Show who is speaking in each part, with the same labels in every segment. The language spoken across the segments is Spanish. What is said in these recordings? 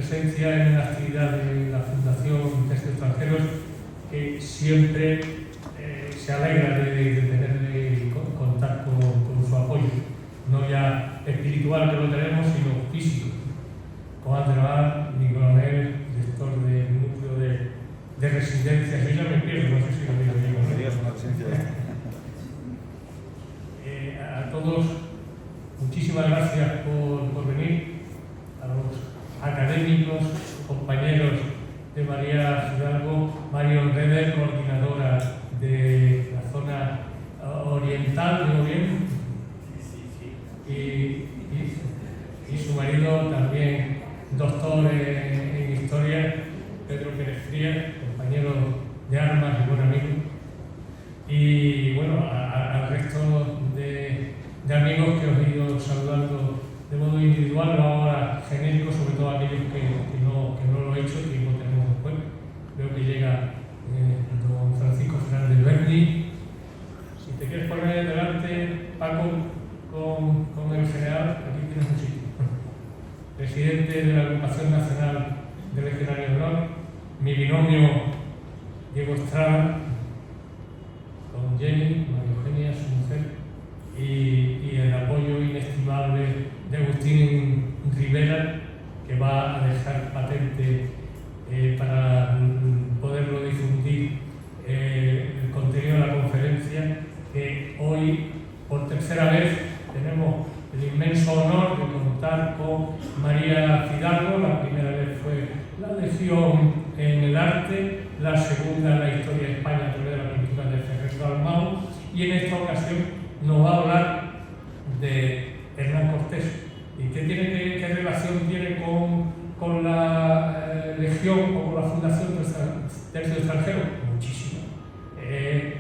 Speaker 1: presencia en la actividad de la Fundación Tercios Extranjeros, que siempre se alegra de tenerle contar con su apoyo, no ya espiritual que lo tenemos, sino físico. Con Andrés, mi coronel, director del núcleo de residencias. Yo ya me pierdo, no sé si lo digo bien. A todos, muchísimas gracias por venir. A los académicos, compañeros de María Fidalgo, Marion Reder, coordinadora de la zona oriental, ¿digo bien? Y su marido, también doctor en historia, Pedro Pérez Frías, compañero de armas y buen amigo. Y bueno, al resto de amigos que os he ido saludando de modo individual, no ahora genérico, sobre todo aquellos que no lo he hecho y no tenemos después. Veo que llega don Francisco Fernández Berni. Si te quieres poner delante, Paco, con el general, aquí tienes un sitio. Presidente de la Agrupación Nacional de Legionarios de Honor, mi binomio Diego Estrada, con Jenny, María Eugenia, su mujer, y el apoyo inestimable de Agustín Rivera, que va a dejar patente para poderlo difundir el contenido de la conferencia, que hoy, por tercera vez, tenemos el inmenso honor de contar con María Fidalgo. La primera vez fue la Legión en el arte, la segunda en la historia de España a través de la pintura de Ferrer Dalmau, y en esta ocasión nos va a hablar de Hernán Cortés. ¿Y qué relación tiene con la Legión o con la Fundación Tercios Extranjeros? Muchísimo.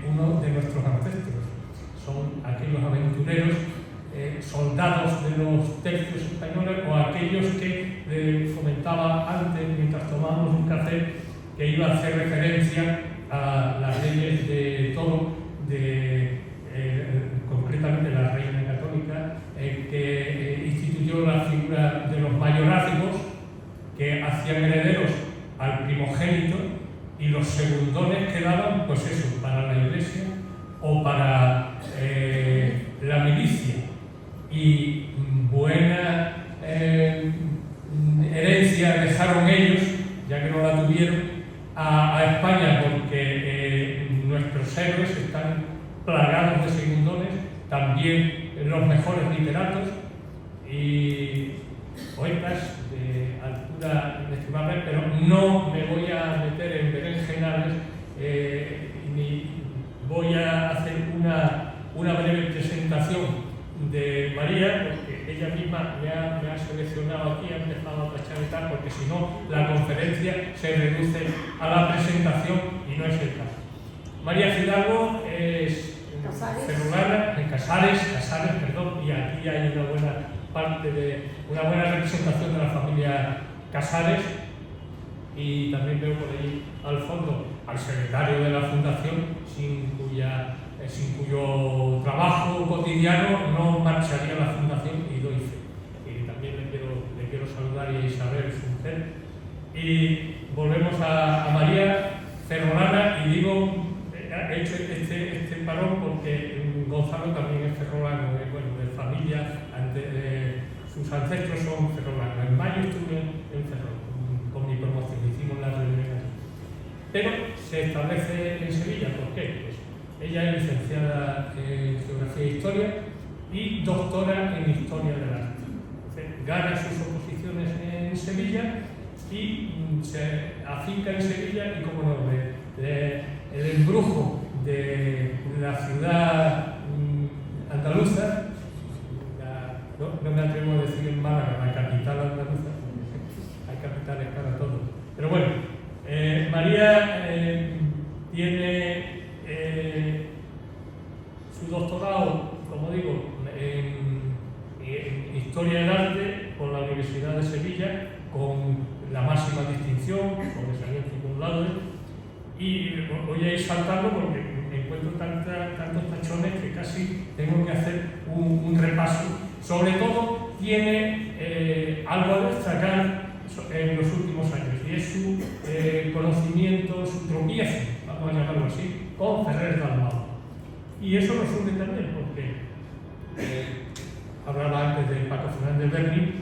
Speaker 1: Uno de nuestros ancestros. Son aquellos aventureros, soldados de los tercios españoles, o aquellos que comentaba antes, mientras tomábamos un café, que iba a hacer referencia a las leyes de Toro, concretamente la Reina Católica, que instituyó la figura de los mayorazgos, que hacían herederos al primogénito, y los segundones quedaban, pues eso, para la Iglesia o para la milicia. Y buena herencia dejaron ellos, ya que no la tuvieron, a España, porque nuestros héroes están plagados de segundones, también los mejores literatos y poetas de altura inestimable, pero no me voy a meter en berenjenales ni voy a hacer una breve presentación de María, porque ella misma me ha seleccionado aquí, ha empezado a tachar y tal, porque si no, la conferencia se reduce a la presentación y no es el caso. María Fidalgo es ferrolana, en Casares, perdón, y aquí hay una buena parte una buena representación de la familia Casares, y también veo por ahí al fondo al secretario de la Fundación, sin cuyo trabajo cotidiano no marcharía la Fundación, y doy fe. Y también le quiero saludar, y a Isabel, su mujer. Y volvemos a María, ferrolana, y digo, he hecho este parón porque Gonzalo también es ferrolano, de familia, sus ancestros son ferrolanos. En mayo estuve en Ferrol con mi promoción, hicimos la reunión aquí. Pero se establece en Sevilla, ¿por qué? Pues ella es licenciada en Geografía e Historia y doctora en Historia del Arte. Entonces, gana sus oposiciones en Sevilla y se afinca en Sevilla, y como no, el embrujo de la ciudad andaluza, no me atrevo a decir en Málaga, la capital andaluza, hay capitales para todo. Pero bueno, María tiene su doctorado, como digo, en Historia del Arte por la Universidad de Sevilla, con la máxima distinción, sobresaliente cum laude, y voy a ir saltando porque me encuentro tantos tachones que casi tengo que hacer un repaso. Sobre todo tiene algo a destacar en los últimos años, y es su conocimiento, su tropiezo, vamos a llamarlo así, con Ferrer Dalmau. Y eso nos une también, porque hablaba antes de Paco Fernández Berni,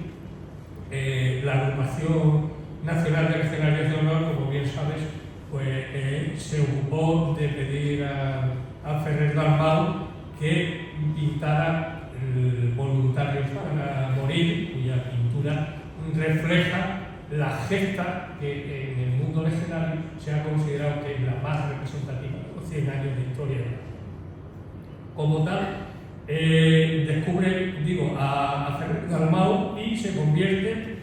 Speaker 1: la Agrupación Nacional de Mercenarios de Honor, como bien sabes, pues se ocupó de pedir a Ferrer Dalmau que pintara Voluntarios para Morir, cuya pintura refleja la gesta que en el mundo legionario se ha considerado que es la más representativa de los 100 años de historia. Como tal, descubre, a Ferrer Dalmau y se convierte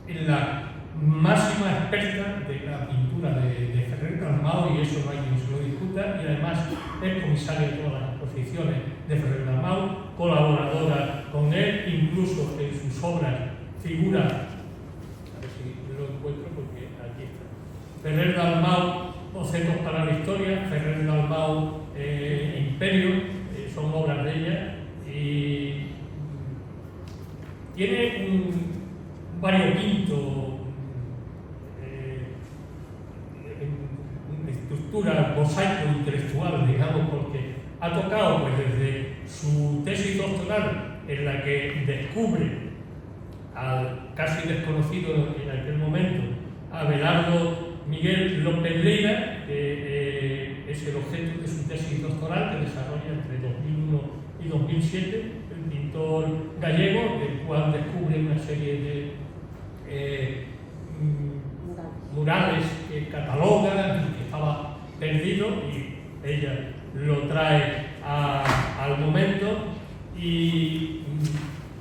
Speaker 1: en la máxima experta de la pintura de Ferrer Dalmau, y eso no hay quien se lo discuta, y además es comisaria de todas las exposiciones de Ferrer Dalmau, colaboradora con él, incluso en sus obras figura, a ver si lo encuentro porque aquí está, Ferrer Dalmau, Bocetos para la Historia, Ferrer Dalmau, Imperio, son obras de ella, y tiene un variopinto, una estructura mosaico intelectual, digamos, porque ha tocado pues, desde su tesis doctoral, en la que descubre al casi desconocido en aquel momento Abelardo Miguel López Leiva, que es el objeto de su tesis doctoral, que desarrolla entre 2001 y 2007, el pintor gallego, del cual descubre una serie de murales que cataloga y que estaba perdido, y ella lo trae al momento. Y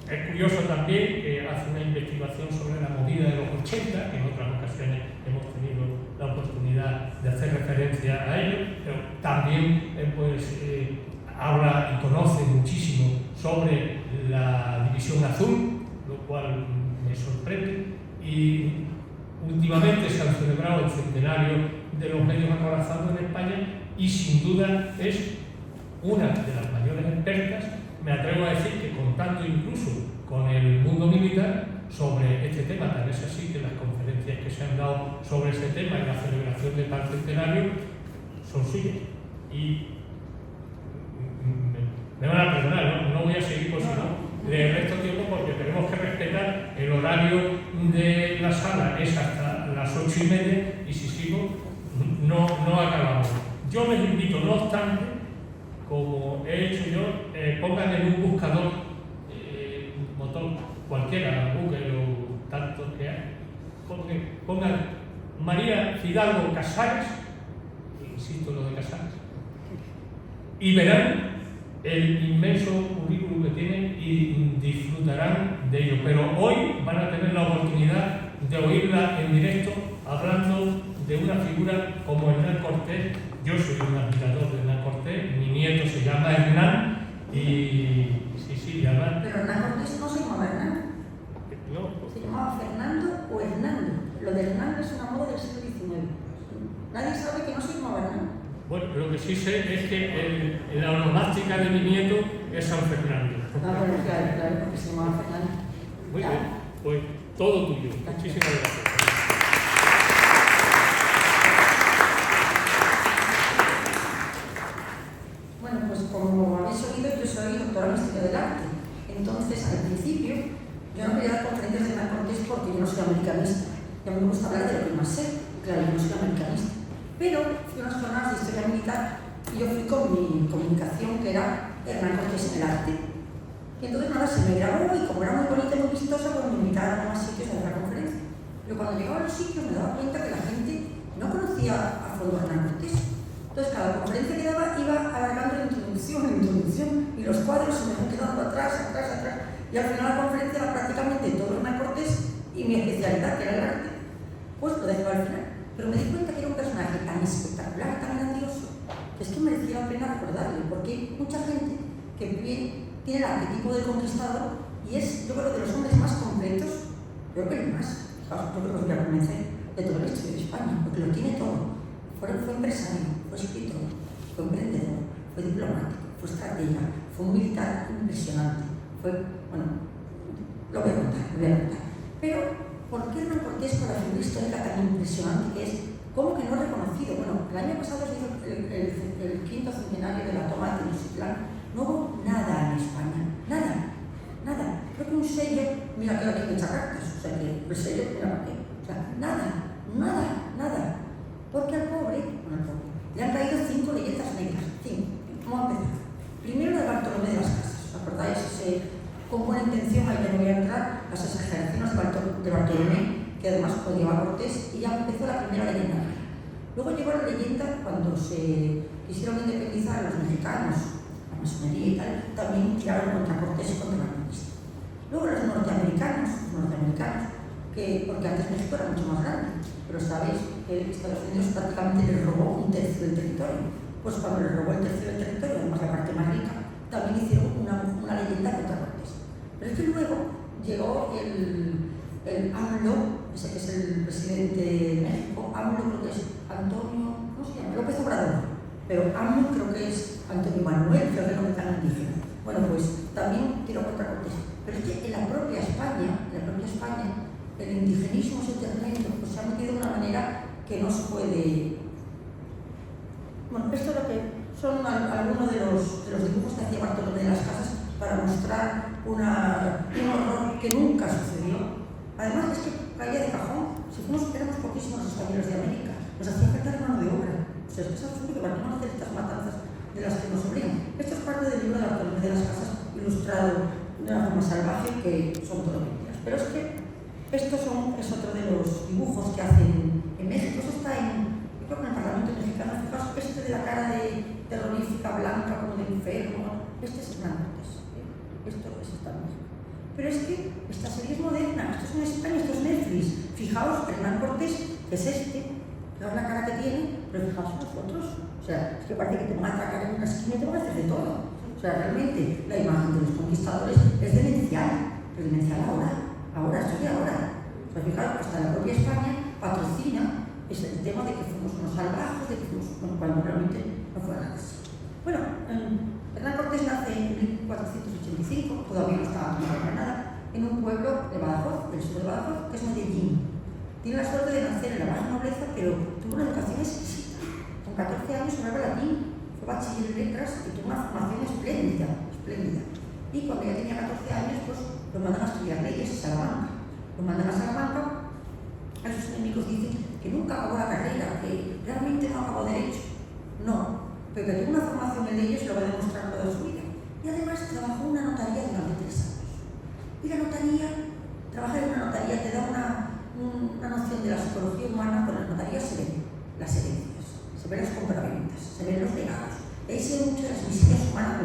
Speaker 1: es curioso también que hace una investigación sobre la movida de los 80, que en otras ocasiones hemos tenido la oportunidad de hacer referencia a ello, pero también habla y conoce muchísimo sobre la División Azul, lo cual me sorprende. Y últimamente se han celebrado el centenario de los medios acorazados en España, y sin duda es una de las mayores expertas, me atrevo a decir que contando incluso con el mundo militar sobre este tema. Tal es así que las conferencias que se han dado sobre ese tema y la celebración de tal centenario son suyas. Y me van a perdonar, no voy a seguir por si no le resto tiempo, porque tenemos que respetar el horario de la sala, es hasta las 8:30, y si sigo no acabamos. Yo les invito, no obstante, como he hecho yo, pongan en un buscador, un botón cualquiera, Google o tantos que hay, pongan María Fidalgo Casares, insisto en lo de Casares, y verán el inmenso currículum que tienen y disfrutarán de ello. Pero hoy van a tener la oportunidad de oírla en directo hablando de una figura como Hernán Cortés. Yo soy un admirador de Hernán Cortés, mi nieto se llama Hernán y sí, llama.
Speaker 2: Pero Hernán Cortés no se llamaba Hernán.
Speaker 1: No.
Speaker 2: Se llamaba Fernando o Hernando. Lo de Hernán es una moda del siglo XIX. Nadie sabe que no se llamaba Hernán.
Speaker 1: Bueno, lo que sí sé es que la onomástica de mi nieto es San Fernando.
Speaker 2: Bueno, claro, porque se llamaba Fernando.
Speaker 1: Muy bien, pues todo tuyo. Muchísimas gracias.
Speaker 2: Bueno, pues como habéis oído, yo soy doctora en Historia del Arte. Entonces, al principio, yo no quería dar conferencias de Hernán Cortés porque yo no soy americanista. Y a mí me gusta hablar de lo que más sé. Claro, yo no soy americanista. Pero fui a unas jornadas de historia militar y yo fui con mi comunicación, que era Hernán Cortés en el arte. Y entonces nada, se me grabó, y como era muy bonita y muy vistosa, pues me invitaron a más sitios a dar la conferencia. Pero cuando llegaba a los sitios me daba cuenta que la gente no conocía a fondo a Hernán Cortés. Entonces cada conferencia que daba iba alargando la introducción, y los cuadros se me iban quedando atrás. Y al final la conferencia era prácticamente todo Hernán Cortés y mi especialidad, que era el arte, pues lo dejaba al final. Pero me di cuenta que era un personaje tan espectacular, tan grandioso, que es que merecía la pena recordarle, porque hay mucha gente que tiene el arquetipo del conquistador y es, yo creo, de los hombres más completos, creo que el más, yo creo que os voy a convencer, de toda la historia de España, porque lo tiene todo. Fue empresario, fue escritor, fue emprendedor, fue diplomático, fue estratega, fue un militar impresionante, lo voy a contar. Pero, ¿por qué Hernán Cortés, con la figura histórica tan impresionante que es, cómo que no reconocido? Bueno, el año pasado se hizo el quinto centenario de la toma de Tenochtitlán. No hubo nada en España, nada. Creo que un sello, mira que aquí hay muchas cartas, o sea que el sello, mira aquí, o sea, nada. Porque al pobre, le han caído 5 leyendas negras, 5. Vamos a empezar. Primero la de Bartolomé de las Casas, ¿os acordáis? Con buena intención, ahí ya no voy a entrar, las exageraciones de Bartolomé, que además odiaba a Cortés, y ya empezó la primera leyenda negra. Luego llegó la leyenda cuando se quisieron independizar los mexicanos, la masonería y tal, también tiraron contra Cortés y contra la conquista. Luego los norteamericanos, porque antes México era mucho más grande, pero sabéis que Estados Unidos prácticamente les robó 1/3 del territorio. Pues cuando les robó 1/3 del territorio, además la parte más rica, también hicieron una leyenda contra Cortés. Pero es que luego llegó el AMLO, ese que es el presidente de México, AMLO creo que es Antonio, ¿cómo se llama? López Obrador, pero AMLO creo que es Antonio Manuel, creo que no me tan indígena. Bueno, pues también tiró contra Cortés. Pero es que en la propia España, el indigenismo, ese terreno, pues se ha metido de una manera que no se puede. Bueno, esto es lo que son algunos de los dibujos que hacía Bartolomé de las Casas para mostrar un horror que nunca sucedió. Además, es que caía de cajón. Si éramos poquísimos españoles de América, nos hacía falta mano de obra. O sea, es absurdo que partamos de estas matanzas de las que nos obligan. Esto es parte del libro de Bartolomé de las Casas, ilustrado de una forma salvaje, que son todo mentiras. Pero es que es otro de los dibujos que hacen en México. Eso está yo creo que en el Parlamento mexicano. Fijaos, de la cara de terrorífica, blanca, como de enfermo. Este es Hernán Cortés. Esto está en México. Pero es que esta serie es moderna, esto es en España, esto es Netflix. Fijaos, Hernán Cortés, que es fijaos la cara que tiene, pero fijaos en los otros. O sea, es que parece que te van a atracar en una esquina y te van a hacer de todo. O sea, realmente la imagen de los conquistadores es demencial ahora, esto es de ahora. O sea, fijaos, hasta la propia España patrocina el tema de que fuimos unos salvajes, de que fuimos cuando realmente no fue nada así. Bueno, Hernán Cortés nace en 1485, todavía no estaba en Granada, en un pueblo de Badajoz, del sur de Badajoz, que es Medellín. Tiene la suerte de nacer en la baja nobleza, pero tuvo una educación exquisita. Con 14 años hablaba latín, fue bachiller en letras y tuvo una formación espléndida. Y cuando ya tenía 14 años, pues lo mandan a estudiar leyes a Salamanca. A sus enemigos dicen que nunca acabó la carrera, que realmente no acabó derecho. No, pero que tuvo una formación en leyes y lo va a demostrar toda su vida. Y además trabajó en una notaría durante 3 años. Y trabajar en una notaría te da una noción de la psicología humana. Con las notarías se ven las herencias, se ven las compraventas, se ven los legados. Y ahí se ven muchas de las miserias humanas,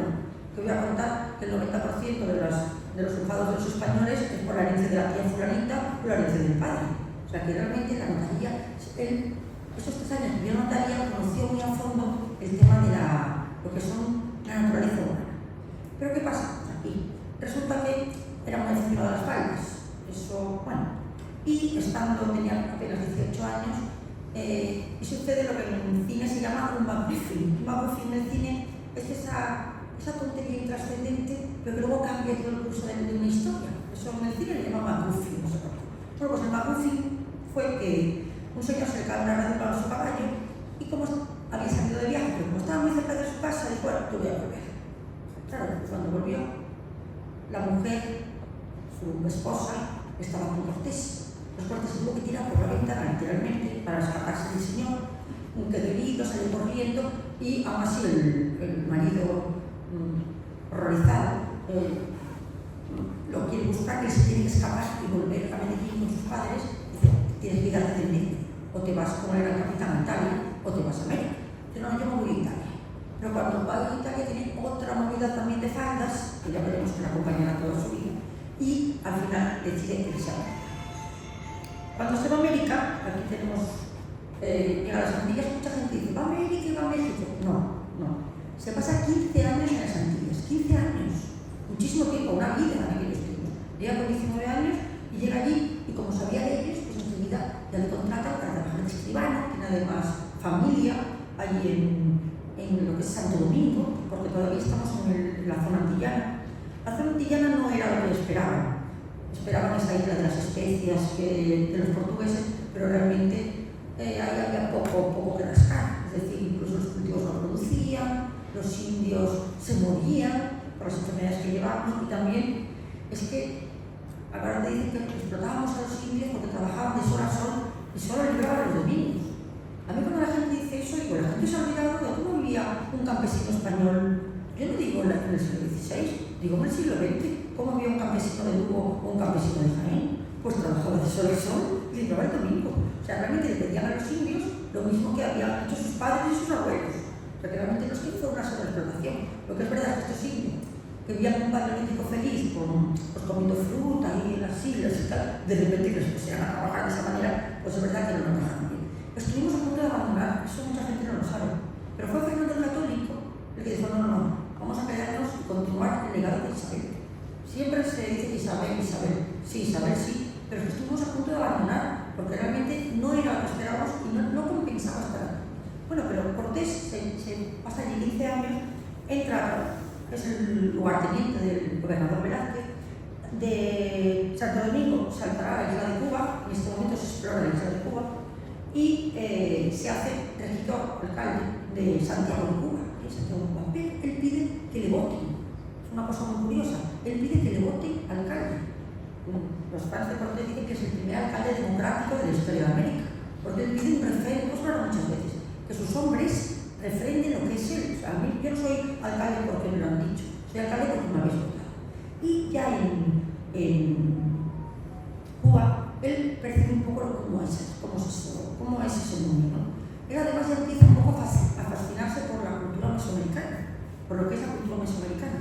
Speaker 2: que voy a contar que el 90% de los juzgados de los españoles es por la herencia de la tía fulanita o la herencia del padre. O sea que realmente la notaría, esos 3 años que vivió notaría, conoció muy a fondo el tema de lo que son la naturaleza humana. Pero ¿qué pasa? Aquí resulta que era muy aficionado a las faldas. Eso, bueno. Y tenía apenas 18 años, y sucede lo que en el cine se llama un MacGuffin. Un MacGuffin en el cine es esa tontería intrascendente, pero que luego cambia todo el curso de una historia. Eso en el cine le llama MacGuffin, no sé por qué. Bueno, pues el MacGuffin fue que un señor se le cayó una radio para su caballo y como había salido de viaje, pero como estaba muy cerca de su casa, dijo, bueno, yo voy a volver. Claro, cuando volvió, la mujer, su esposa, estaba con Cortés. Cortés tuvo que tirar por la ventana, literalmente, para escaparse del señor. Quedó herido, salió corriendo y aún así el marido, horrorizado, lo quiere buscar, que se tiene que escapar y volver a Medellín con sus padres. Dice, tienes que quedarte del medio, o te vas, como era el capitán, a Italia, o te vas a América. Dice, no, yo me voy a Italia. Pero cuando va a Italia tiene otra movida también de faldas, que ya veremos que la acompañará toda su vida, y al final decide irse a América. Cuando se va a América, aquí tenemos, llega a las Antillas, mucha gente dice, va a América y va a México. No. Se pasa 15 años en las Antillas, 15 años, muchísimo tiempo, una vida en aquellos tiempos. Llega con 19 años y llega allí, y como sabía de ellos, pues enseguida ya le contratan para trabajar de escribano, tiene además familia allí en lo que es Santo Domingo, porque todavía estamos en la zona antillana. La zona antillana no era lo que esperaban. esperaban esa isla de las especias de los portugueses, pero realmente ahí había poco que rascar. Es decir, incluso los cultivos no producían, los indios se morían por las enfermedades que llevábamos, y también es que ahora te dicen que explotábamos a los indios porque trabajaban de sol a sol y solo liberaban los domingos. A mí cuando la gente dice eso, digo, la gente se ha olvidado de cómo vivía un campesino español. Yo no digo en el siglo XVI, digo en el siglo XX. ¿Cómo vivía un campesino de Lugo o un campesino de Jaén? Pues trabajaba de sol a sol y libraba el domingo. O sea, realmente le pedían a los indios lo mismo que habían hecho sus padres y sus abuelos. O sea, que realmente no es que fue una sobreexplotación. Lo que es verdad es que estos indios que vivían un paleolítico feliz, pues comiendo fruta y en las islas y tal, de repente que les pusieran a trabajar de esa manera, pues es verdad que no lo dejaron bien. Estuvimos a punto de abandonar, eso mucha gente no lo sabe, pero fue Fernando el Católico el que dijo, no, vamos a quedarnos y continuar el legado de Isabel. Siempre se dice que Isabel, sí, Isabel sí, pero estuvimos a punto de abandonar, porque realmente no era lo que esperábamos y no compensaba estar aquí. Bueno, pero Cortés se pasa allí 15 años, entra, es el lugarteniente del gobernador Velázquez, de Santo Domingo saltará a la isla de Cuba, en este momento se explora la isla de Cuba, y se hace regidor, alcalde de Santiago de Cuba. Pero él pide que le voten. Es una cosa muy curiosa. Él pide que le voten alcalde. Los padres de Cortés dicen que es el primer alcalde democrático de la historia de América, porque él pide un referéndum, hemos hablado muchas veces, que sus hombres refrenden lo que es él. O sea, a mí, yo no soy alcalde porque me lo han dicho, soy alcalde porque me habéis votado. Y ya en Cuba, él percibe un poco cómo es ese mundo, ¿no? Él además ya empieza un poco a fascinarse por la cultura mesoamericana, por lo que es la cultura mesoamericana.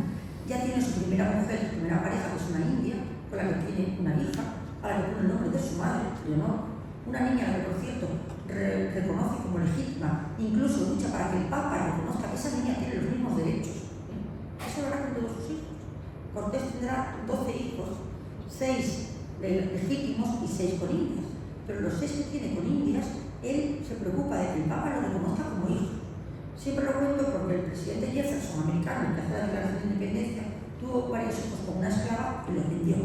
Speaker 2: Ya tiene su primera mujer, su primera pareja, que es una india, con la que tiene una hija, a la que pone el nombre de su madre, Leonor. Una niña que, por cierto, reconoce como legítima, incluso lucha para que el Papa reconozca que esa niña tiene los mismos derechos. Eso lo hará con todos sus hijos. Cortés tendrá 12 hijos, 6 legítimos y 6 con indias. Pero los 6 que tiene con indias, él se preocupa de que el Papa lo reconozca como hijo. Siempre lo cuento porque el presidente Jefferson, americano, que hace la declaración de independencia, tuvo varios hijos con una esclava y los vendió.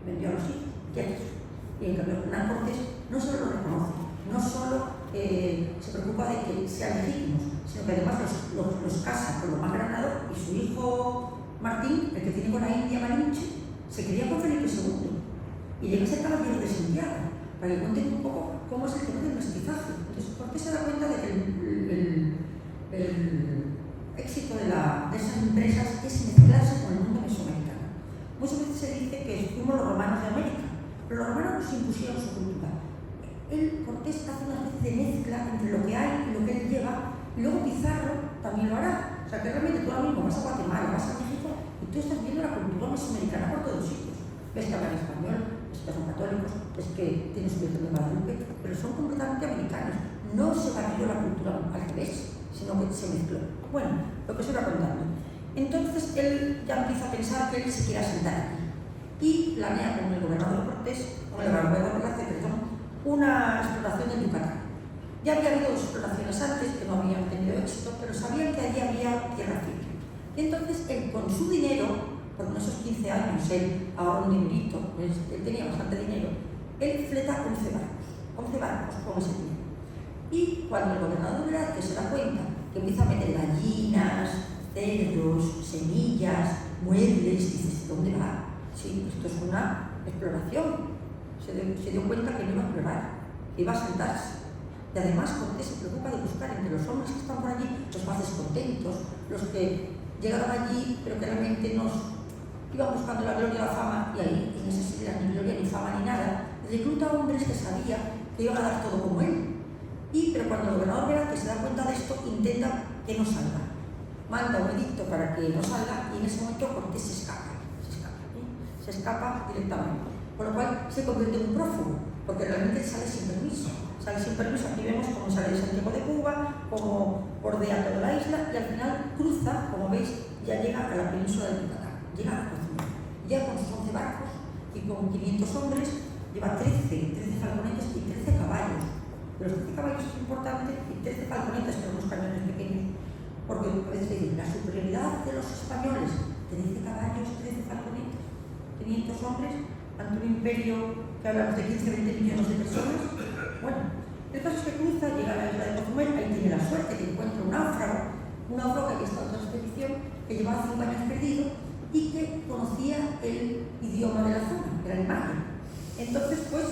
Speaker 2: Vendió a los hijos, Jefferson. Y en cambio, Hernán Cortés no solo lo reconoce, no solo se preocupa de que sean legítimos, sino que además los casa con lo más granado, y su hijo Martín, el que tiene con la India Malinche, se quería con Felipe II. Y llega a ser caballero de Santiago, para que cuenten un poco cómo es el tema del mestizaje. Entonces, Cortés se da cuenta de que el éxito de esas empresas es mezclarse con el mundo mesoamericano. Muchas veces se dice que fuimos los romanos de América, pero los romanos nos impusieron su cultura. Cortés hace una especie de mezcla entre lo que hay y lo que él lleva, y luego Pizarro también lo hará. O sea, que realmente tú ahora mismo vas a Guatemala, vas a México, y tú estás viendo la cultura mesoamericana por todos sitios. Ves que hablan español, ves que son católicos, ves que tienen su Virgen de Guadalupe, pero son completamente americanos. No se varió la cultura al revés, sino que se mezcló. Bueno, lo que se iba contando. Entonces él ya empieza a pensar que él se quiere asentar aquí. Y planea con el gobernador Cortés, con el gobernador Velázquez, una exploración en Yucatán. Ya había habido exploraciones antes que no habían tenido éxito, pero sabían que allí había tierra firme. Y entonces él, con su dinero, porque en esos 15 años él ahorró un dinerito, él tenía bastante dinero, él fleta 11 barcos con ese dinero. Y cuando el gobernador Velázquez se da cuenta que empieza a meter gallinas, cerdos, semillas, muebles, dices, ¿dónde va? Sí, esto es una exploración. Se dio cuenta que no iba a explorar, que iba a sentarse. Y además Cortés se preocupa de buscar entre los hombres que están por allí los más descontentos, los que llegaron allí pero que realmente iban buscando la gloria y la fama, y ahí en esas islas ni gloria ni fama ni nada. Recluta hombres que sabía que iban a dar todo como él. Pero cuando el gobernador Velázquez se da cuenta de esto, intenta que no salga. Manda un edicto para que no salga, y en ese momento Cortés se escapa directamente. Con lo cual se convierte en un prófugo, porque realmente sale sin permiso. Aquí vemos cómo sale de Santiago de Cuba, cómo bordea toda la isla, y al final cruza, como veis, ya llega a la península de Yucatán, llega a Cozumel. Ya con sus 11 barcos y con 500 hombres, lleva 13 falconetes y 13 caballos. De los 13 caballos es importante, y 13 falconetes, pero unos cañones pequeños, porque a veces dicen la superioridad de los españoles, 13 caballos, 13 falconetes, 500 hombres. ante un imperio que hablamos de 15-20 millones de personas. Bueno, el caso es que cruza, llega a la isla de Cozumel, ahí tiene la suerte que encuentra un náufrago que había estado en otra expedición, que llevaba 5 años perdido y que conocía el idioma de la zona, que era el maya. Entonces, pues,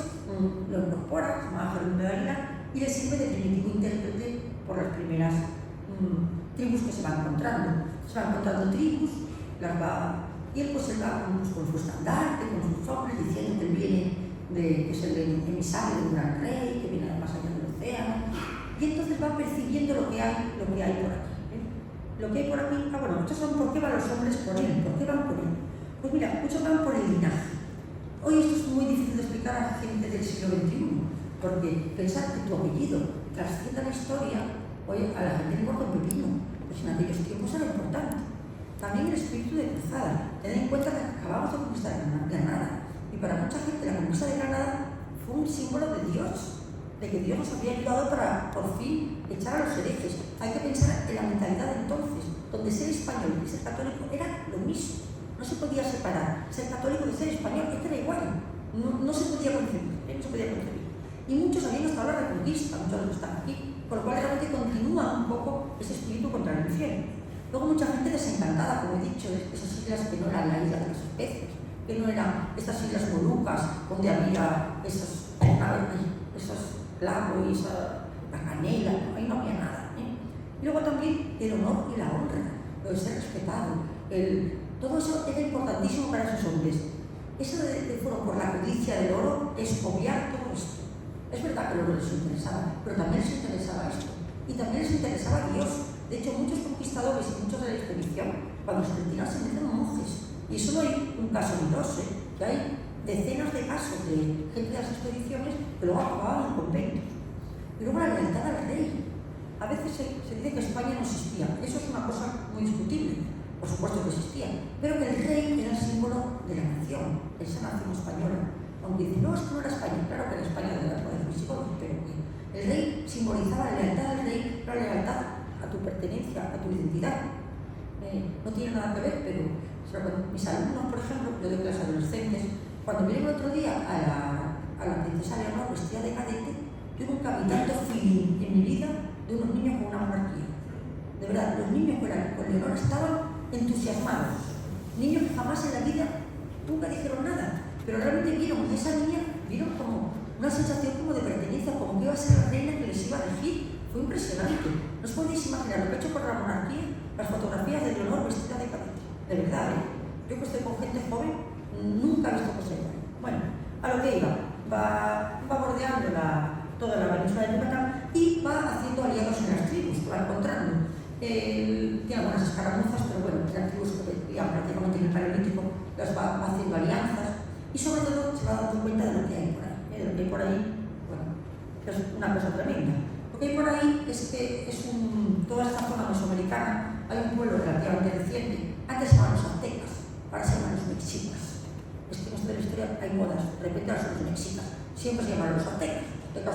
Speaker 2: lo incorpora, se llama Jerónimo de Ávila, y le sirve de primitivo intérprete por las primeras tribus que se van encontrando. Se van encontrando tribus, y él pues va con su estandarte, con sus hombres, diciendo que él viene que es el emisario de un gran rey, que viene más allá del océano, y entonces va percibiendo lo que hay por aquí. Lo que hay por aquí, bueno, muchos son por qué van los hombres por él, por qué van por él. Pues mira, muchos van por el linaje. Hoy esto es muy difícil de explicar a la gente del siglo XXI, porque pensar que tu apellido trascienda la historia, hoy a la gente le importa un pepino, pues en aquellos tiempos era importante. También el espíritu de cruzada. Ten en cuenta que acabamos de conquistar Granada, y para mucha gente la conquista de Granada fue un símbolo de Dios, de que Dios nos había ayudado para por fin echar a los herejes. Hay que pensar en la mentalidad de entonces, donde ser español y ser católico era lo mismo. No se podía separar ser católico de ser español, esto era igual. No se podía concebir, no se podía concebir. Y muchos habían estado la reconquista, muchos de los que están aquí, con lo cual realmente continúa un poco ese espíritu contra el infierno. Luego mucha gente desencantada, como he dicho, de esas islas que no eran la isla de las especies, que no eran estas islas Molucas, donde había esos lagos y la canela, ahí no había nada. Y luego también el honor y la honra, lo de ser respetado, todo eso era importantísimo para esos hombres. Eso de fueron por la codicia del oro, es obviar todo esto. Es verdad que el oro les interesaba, pero también les interesaba esto. Y también les interesaba Dios. De hecho, muchos conquistadores y muchos de la expedición, cuando se retiran, se meten monjes. Y eso no hay un caso ni dos, que hay decenas de casos de gente de las expediciones que luego acababan en conventos. Y luego la lealtad al rey. A veces se dice que España no existía. Eso es una cosa muy discutible. Por supuesto que existía. Pero que el rey era el símbolo de la nación, esa nación española. Aunque dicen, no, es que no era España. Claro que era España de la época de los visigodos, pero que el rey simbolizaba la lealtad al rey, la lealtad a tu pertenencia, a tu identidad. No tiene nada que ver, pero mis alumnos, por ejemplo, yo doy clases adolescentes, cuando vinieron el otro día a la princesa Leonor vestida de cadete, yo nunca vi tanto feeling en mi vida de unos niños con una monarquía. De verdad, los niños con Leonor estaban entusiasmados. Niños que jamás en la vida nunca dijeron nada, pero realmente vieron esa niña, vieron como una sensación como de pertenencia, como que iba a ser la reina que les iba a regir. Fue impresionante. No os podéis imaginar lo que he hecho por la monarquía, las fotografías de Leonor vestida de cadete. De verdad, yo que estoy con gente joven, nunca he visto cosa igual. Bueno, a lo que iba, va bordeando toda la península de Yucatán y va haciendo aliados en las tribus, que va encontrando. Tiene algunas escaramuzas, pero bueno, las tribus que vivían prácticamente en el Paleolítico las va haciendo alianzas y sobre todo se va dando cuenta de lo que hay por ahí. De lo que hay por ahí, bueno, que es una cosa tremenda. Lo que hay por ahí es que toda esta zona mesoamericana, hay un pueblo relativamente reciente, antes se llamaban los aztecas, ahora se llaman los mexicas. Es que en esto de la historia hay modas, de repente ahora son los mexicas, siempre se llamaban los aztecas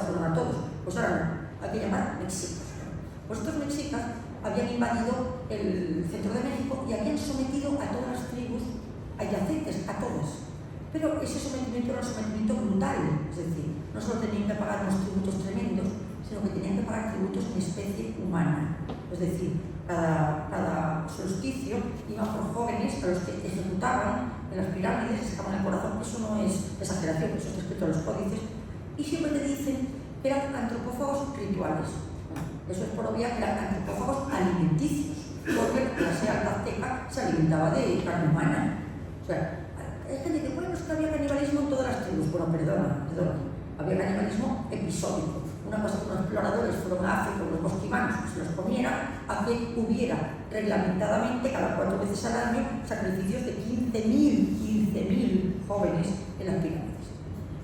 Speaker 2: fueron a todos, pues ahora no, hay que llamar mexicas. Pues estos mexicas habían invadido el centro de México y habían sometido a todas las tribus adyacentes, a todas. Pero ese sometimiento era un sometimiento brutal, es decir, no solo tenían que pagar unos tributos tremendos, sino que tenían que pagar tributos en especie humana. Es decir, cada solsticio iban por jóvenes a los que ejecutaban en las pirámides, se sacaban el corazón. Eso no es exageración, eso está escrito en los códices. Y siempre te dicen que eran antropófagos rituales. Eso es por obviar que eran antropófagos alimenticios, porque la Sea azteca se alimentaba de carne humana. O sea, hay gente que dice, bueno, es que había canibalismo en todas las tribus. Bueno, perdona. Había canibalismo episódico. Una cosa que los exploradores fueron a África, los bosquimanos, se los comieran, a que hubiera reglamentadamente cada 4 veces al año sacrificios de 15.000 jóvenes en las pirámides.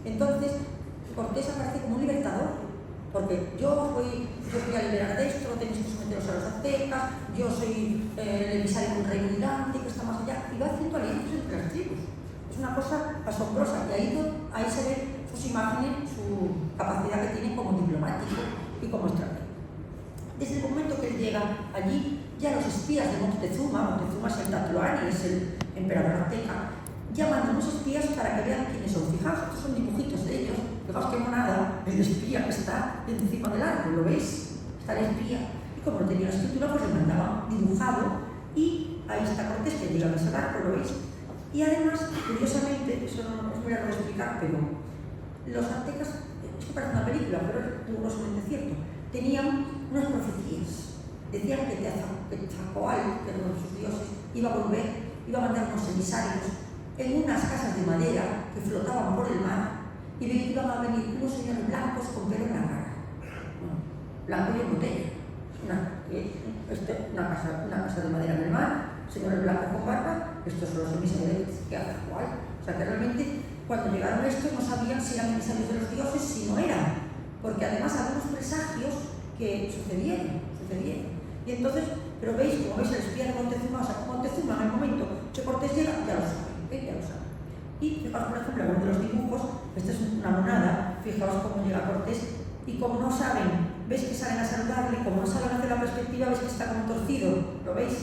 Speaker 2: Entonces, Cortés aparece como un libertador, porque yo fui a liberar de esto, no tenéis que someteros a los aztecas, yo soy el emisario de un rey gigante que está más allá, y va haciendo alianzas entre las tribus. Es una cosa asombrosa, y ahí se ve sus imágenes, su capacidad que tiene como diplomático y como estratega. Desde el momento que él llega allí, ya los espías de Moctezuma es el Tlatoani, es el emperador azteca, llaman a unos espías para que vean quiénes son. Fijaos, estos son dibujitos de ellos. Fijaos qué monada, el espía que está encima del árbol, ¿lo veis? Está el espía. Y como no tenía escritura, pues le mandaban dibujado y ahí está Cortés, que llega a ese árbol, ¿lo veis? Y además, curiosamente, eso no os voy a explicar, pero los aztecas, es que parece una película, pero es rigurosamente cierto, tenían unas profecías. Decían que Tzacoal, que era uno de sus dioses, iba a volver, iba a mandar unos emisarios en unas casas de madera que flotaban por el mar y iban a venir unos señores blancos con pelo en la cara. Bueno, blanco y en botella. Una casa de madera en el mar, señores blancos con barba, estos son los emisarios que hacen Tzacoal. O sea que realmente cuando llegaron estos no sabían si eran emisarios de los dioses, si no eran, porque además había unos presagios que sucedieron. Y entonces, pero veis, como veis el espía de Montezuma, o sea, Montezuma en el momento que Cortés llega, ya lo sabe. Y fijaos, por ejemplo, en uno de los dibujos, esta es una monada, fijaos cómo llega Cortés, y como no saben, veis que salen a saludarle, como no saben hacer la perspectiva, veis que está como torcido, ¿lo veis?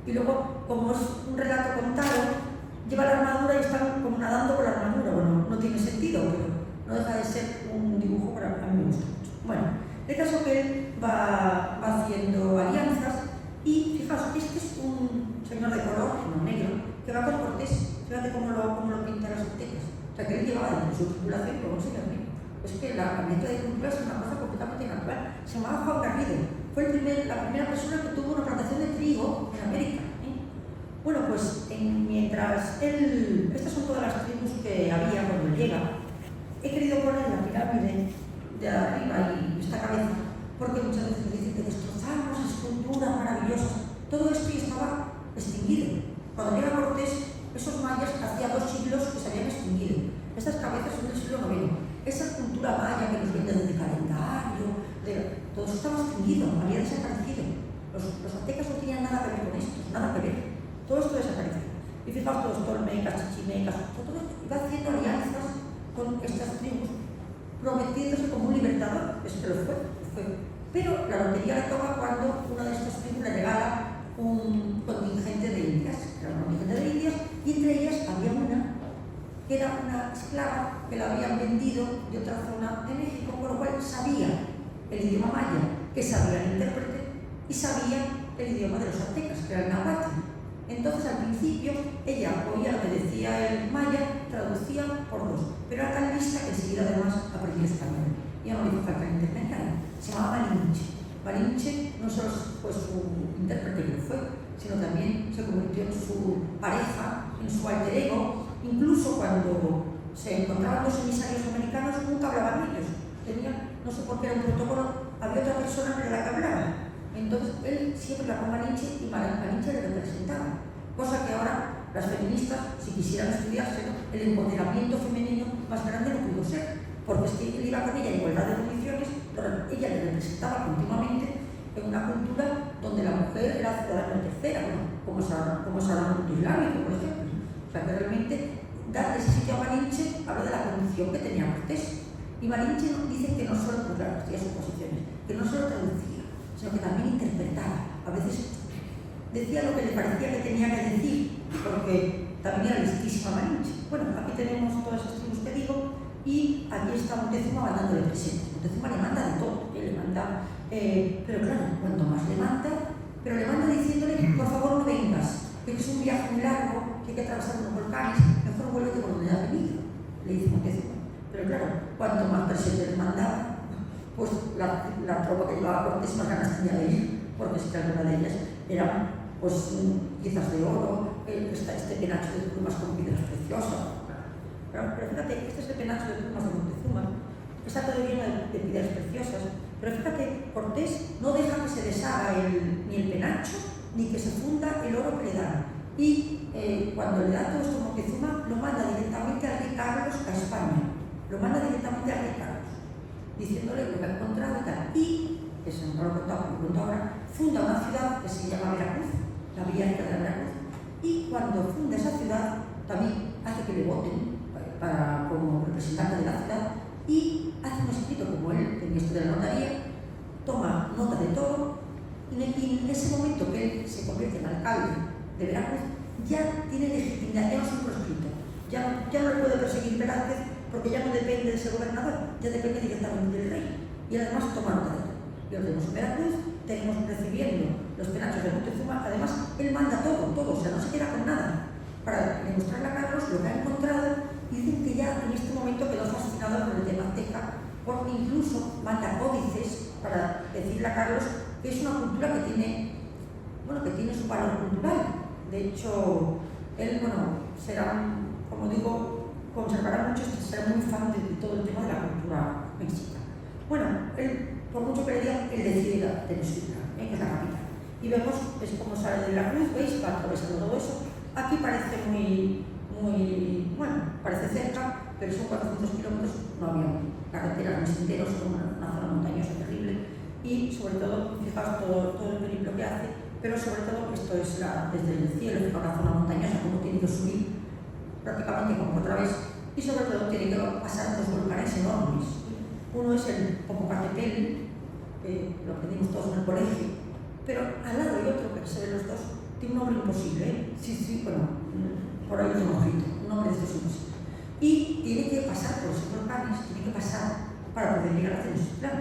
Speaker 2: Y luego, como es un relato contado, lleva la armadura y están como nadando con la armadura. Bueno, no tiene sentido, pero no deja de ser un dibujo que a mí me gusta mucho. Bueno, el caso que él va haciendo alianzas y fijaos, este es un señor de color, no negro, que va con Cortés. Fíjate cómo lo pintan las aztecas. O sea, que él llevaba dentro de su tripulación como un señor negro. Es que la mezcla de culturas es una cosa completamente natural. Se llamaba Juan Garrido. Fue la primera persona que tuvo una plantación de trigo en América. Bueno, pues mientras él... Estas son todas las tribus que había cuando él llega. He querido poner la pirámide de arriba y esta cabeza, porque muchas veces dicen que destrozamos esculturas maravillosas. Todo esto ya estaba extinguido. Cuando llega Cortés, esos mayas hacía 2 siglos que se habían extinguido. Estas cabezas son del siglo IX. Esa cultura maya que nos viene del calendario, todo eso estaba extinguido, había desaparecido. Los aztecas no tenían nada que ver con esto, nada que ver. Todo esto desapareció. Y fijaos, todos tolmecas, chichimecas, todo esto iba haciendo alianzas con estas tribus, prometiéndose como un libertador. Es que lo fue. Pero la lotería le toca cuando una de estas tribus le regala un contingente de indias. Era un contingente de indias, y entre ellas había una que era una esclava que la habían vendido de otra zona de México, por lo cual sabía el idioma maya, que sabía el intérprete, y sabía el idioma de los aztecas, que era el náhuatl. Entonces, al principio, ella oía lo que decía el maya, traducía por 2, pero era tan lista que enseguida además aprendió español. Ya no le hizo falta intermediario. Se llamaba Malinche. Malinche no solo fue su intérprete que fue, sino también se convirtió en su pareja, en su alter ego. Incluso cuando se encontraban 2 emisarios americanos, nunca hablaban ellos. No sé por qué era un protocolo, había otra persona que era la que hablaba. Entonces él siempre la con Malinche y Malinche le representaba. Cosa que ahora las feministas, si quisieran estudiárselo, el empoderamiento femenino más grande no pudo ser. Porque es que él iba con ella en igualdad de condiciones, pero ella le representaba continuamente en una cultura donde la mujer era ciudadana tercera, como es ahora el mundo islámico, por ejemplo. O sea que realmente darle ese sitio a Malinche habla de la condición que tenía Cortés. Y Malinche dice que no solo, pues claro, hacía suposiciones, que no solo traducía, sino que también interpretaba. A veces decía lo que le parecía que tenía que decir, porque también era listísima Malinche. Bueno, aquí tenemos todas esas tribus que digo, y aquí está Montezuma mandándole presente. Montezuma le manda de todo, le manda, pero claro, cuanto más le manda, pero le manda diciéndole, por favor no vengas, que es un viaje muy largo, que hay que atravesar unos volcanes, mejor vuélvete por donde has venido, le dice Montezuma. Pero claro, cuanto más presente le mandaba, pues la tropa que llevaba Cortés más ganas tenía de ir, porque si cada una de ellas eran pues piezas de oro, este penacho de plumas con piedras preciosas. Pero fíjate, este es el penacho de plumas de Montezuma, está todo lleno de piedras preciosas, pero fíjate, Cortés no deja que se deshaga ni el penacho, ni que se funda el oro que le dan. Y cuando le da todo esto a Montezuma, lo manda directamente al rey Carlos a España. Lo manda directamente al rey Carlos, diciéndole lo que ha encontrado y tal. Y, eso no lo he contado, lo cuento ahora, funda una ciudad que se llama Veracruz, la Villa Rica de Veracruz. Y cuando funda esa ciudad, también hace que le voten como representante de la ciudad y hace un escrito como él, el ministro de la notaría, toma nota de todo y en ese momento que él se convierte en alcalde de Veracruz ya tiene legitimidad, ya no es un proscrito, ya no le puede perseguir Velázquez porque ya no depende de ese gobernador, ya depende directamente del rey. Y además toma nota de todo. Y lo tenemos en Veracruz, tenemos recibiendo los penachos de Moctezuma, además él manda todo, o sea, no se queda con nada. Para demostrarle a Carlos lo que ha encontrado, y dicen que ya en este momento quedó fascinado por el tema azteca, porque incluso manda códices para decirle a Carlos que es una cultura que tiene su valor cultural. De hecho, él, será, como digo, conservará mucho, será muy fan de todo el tema de la cultura mexicana. Él, por mucho que le digan, él decide ir a Tenochtitlan, que es la capital. Y vemos, es como sale de la cruz, ¿veis? Va atravesando todo eso. Aquí parece parece cerca, pero son 400 kilómetros, no había carreteras ni senderos, son una zona montañosa terrible. Y sobre todo, fijaos todo el periplo que hace, pero sobre todo esto es desde el cielo, es una zona montañosa, como tiene que subir prácticamente como otra vez, y sobre todo tiene que pasar dos volcanes enormes. Uno es el Popocatépetl, que lo aprendimos todos en el colegio, pero al lado hay otro que se ven los dos, tiene un nombre imposible, ¿eh? Sí, por ahí un ojito, un nombre de estos imposible. Y tiene que pasar por esos volcanes, tiene que pasar para poder llegar a Tenochtitlan.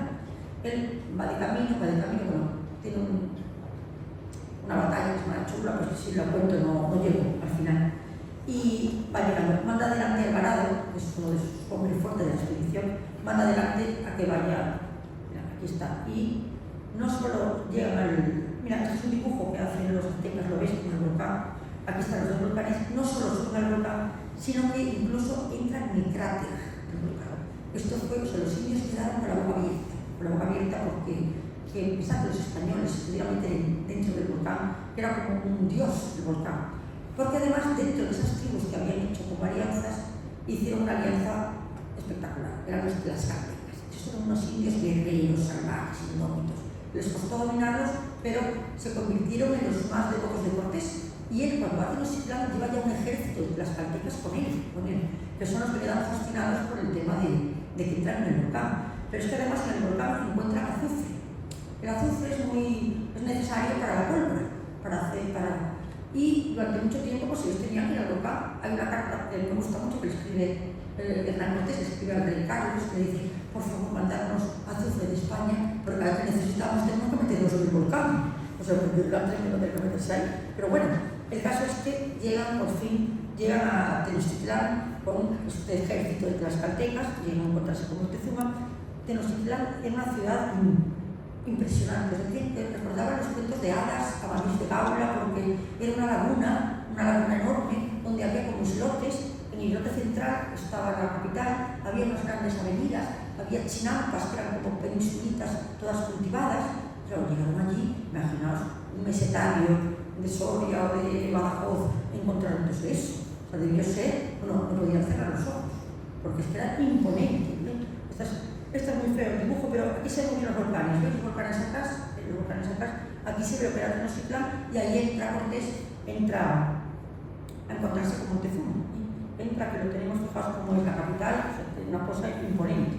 Speaker 2: Él va de camino, tiene una batalla que se llama Chula, pues si la cuento no llego al final. Y va llegando, manda adelante a Alvarado, que es uno de sus hombres fuertes de la expedición, manda adelante a que vaya, mira, aquí está, y no solo llega mira, este es un dibujo que hacen los aztecas, lo veis con el volcán, aquí están los dos volcanes, no solo suben al volcán, sino que incluso entran en el cráter del volcán. Esto fue, los indios quedaron con la boca abierta porque pensaban que los españoles se pudieran meter dentro del volcán, que era como un dios del volcán. Porque además dentro de esas tribus que habían hecho como alianzas, hicieron una alianza espectacular, eran los tlaxcaltecas. Estos eran unos indios guerreros, salvajes, indómitos. Les costó dominarlos, pero se convirtieron en los más devotos de Cortés. Y él, cuando va a Tenochtitlan, lleva ya un ejército de tlaxcaltecas con él, que son los que quedan fascinados por el tema de que entran en el volcán. Pero es que además en el volcán encuentran azufre. El azufre es necesario para la pólvora, y durante mucho tiempo pues ellos tenían que ir al volcán. Hay una carta que me gusta mucho que le escribe Hernán Cortés, le escribe al rey Carlos, que le dice: por favor, mandarnos azufre de España, porque cada vez que necesitamos tenemos que meternos en el volcán. O sea, porque el gran tren no tiene que meterse ahí. Pero bueno, el caso es que por fin llegan a Tenochtitlan con este ejército de tlaxcaltecas, llegan a encontrarse con Moctezuma. Tenochtitlan era una ciudad impresionante, es decir, que recordaba los cuentos de hadas, caballos de Gaula, porque era una laguna enorme, donde había como islotes. En el islote central estaba la capital, había unas grandes avenidas, había chinampas que eran como pensulitas, todas cultivadas. Claro, llegaron allí, imaginaos, un mesetario de Soria o de Badajoz, encontraron todo eso. O sea, debió ser, no podían cerrar los ojos, porque es que era imponente, ¿no? Este es muy feo el dibujo, pero aquí se ven los volcanes, ¿veis? Los volcanes atrás, aquí se ve lo que era Tenochtitlan, y ahí entra Cortés, entra a encontrarse con Moctezuma. Entra, que lo tenemos fijados como es la capital, o sea, una cosa imponente,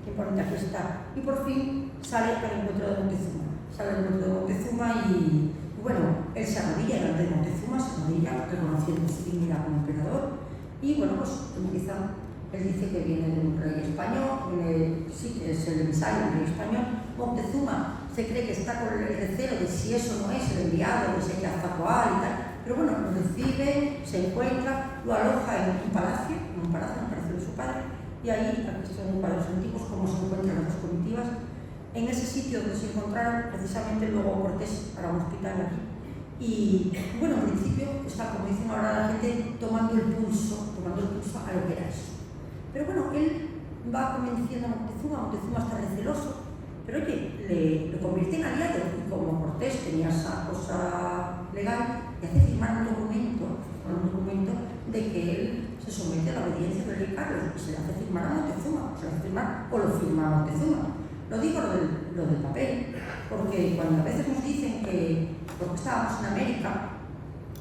Speaker 2: imponente, aquí está. Y por fin sale el encuentro de Moctezuma, y bueno, él se arrodilla delante de Moctezuma, reconociendo su dignidad como emperador, y bueno, pues empieza. Él dice que viene de un rey español, que es el emisario del rey español. Moctezuma se cree que está con el recelo de si eso no es el enviado, de si hay que Azcapoal y tal. Pero bueno, lo recibe, se encuentra, lo aloja en un palacio de su padre, y ahí, aquí son cuadros antiguos, cómo se encuentran las dos comitivas. En ese sitio donde se encontraron, precisamente luego Cortés para un hospital aquí. Y bueno, en principio está, como dicen ahora la gente, tomando el pulso a lo que era eso. Pero bueno, él va convenciendo a Moctezuma está receloso, pero oye, lo convierte en aliado, y como Cortés tenía esa cosa legal, le hace firmar un documento de que él se somete a la obediencia del rey Carlos, y se le hace firmar a Moctezuma, o lo firma a Moctezuma. Lo digo lo del papel, porque cuando a veces nos dicen que, porque estábamos en América,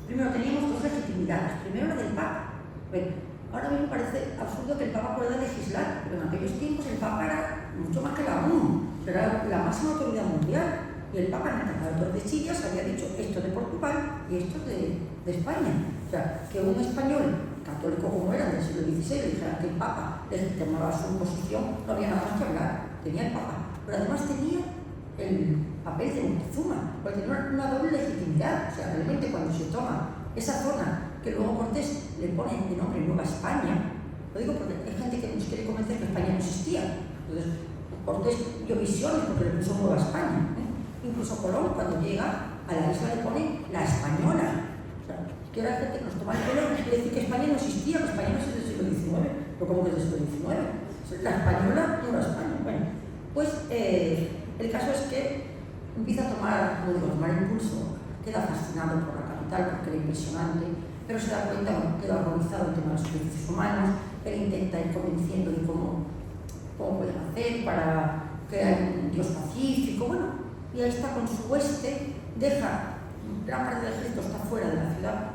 Speaker 2: primero teníamos dos legitimidades, primero la del Papa. Bueno, ahora mismo parece absurdo que el Papa pueda legislar, pero en aquellos tiempos el Papa era mucho más que la ONU, era la máxima autoridad mundial, y el Papa en el Tratado de Tordesillas había dicho esto de Portugal y esto de España. O sea, que un español católico como era del siglo XVI, le dijeran que el Papa legitimaba su posición, no había nada más que hablar, tenía el Papa. Pero además tenía el papel de Moctezuma, porque tenía una doble legitimidad. O sea, realmente cuando se toma esa zona que luego Cortés le pone de nombre Nueva España, lo digo porque hay gente que nos quiere convencer que España no existía. Entonces, Cortés dio visiones porque le puso Nueva España. Incluso Colón, cuando llega a la isla, le pone la Española. O sea, que ahora gente que nos toma el pelo y quiere decir que España no existía, que España no es del siglo XIX. Pero ¿cómo que es del siglo XIX? La Española, Nueva España. Bueno, pues el caso es que empieza a tomar, como digo, tomar impulso, queda fascinado por la capital porque era impresionante, pero se da cuenta, bueno, queda horrorizado el tema de los derechos humanos. Él intenta ir convenciendo de cómo pueden hacer para crear un Dios pacífico, bueno, y ahí está con su hueste, deja gran parte del ejército, está fuera de la ciudad,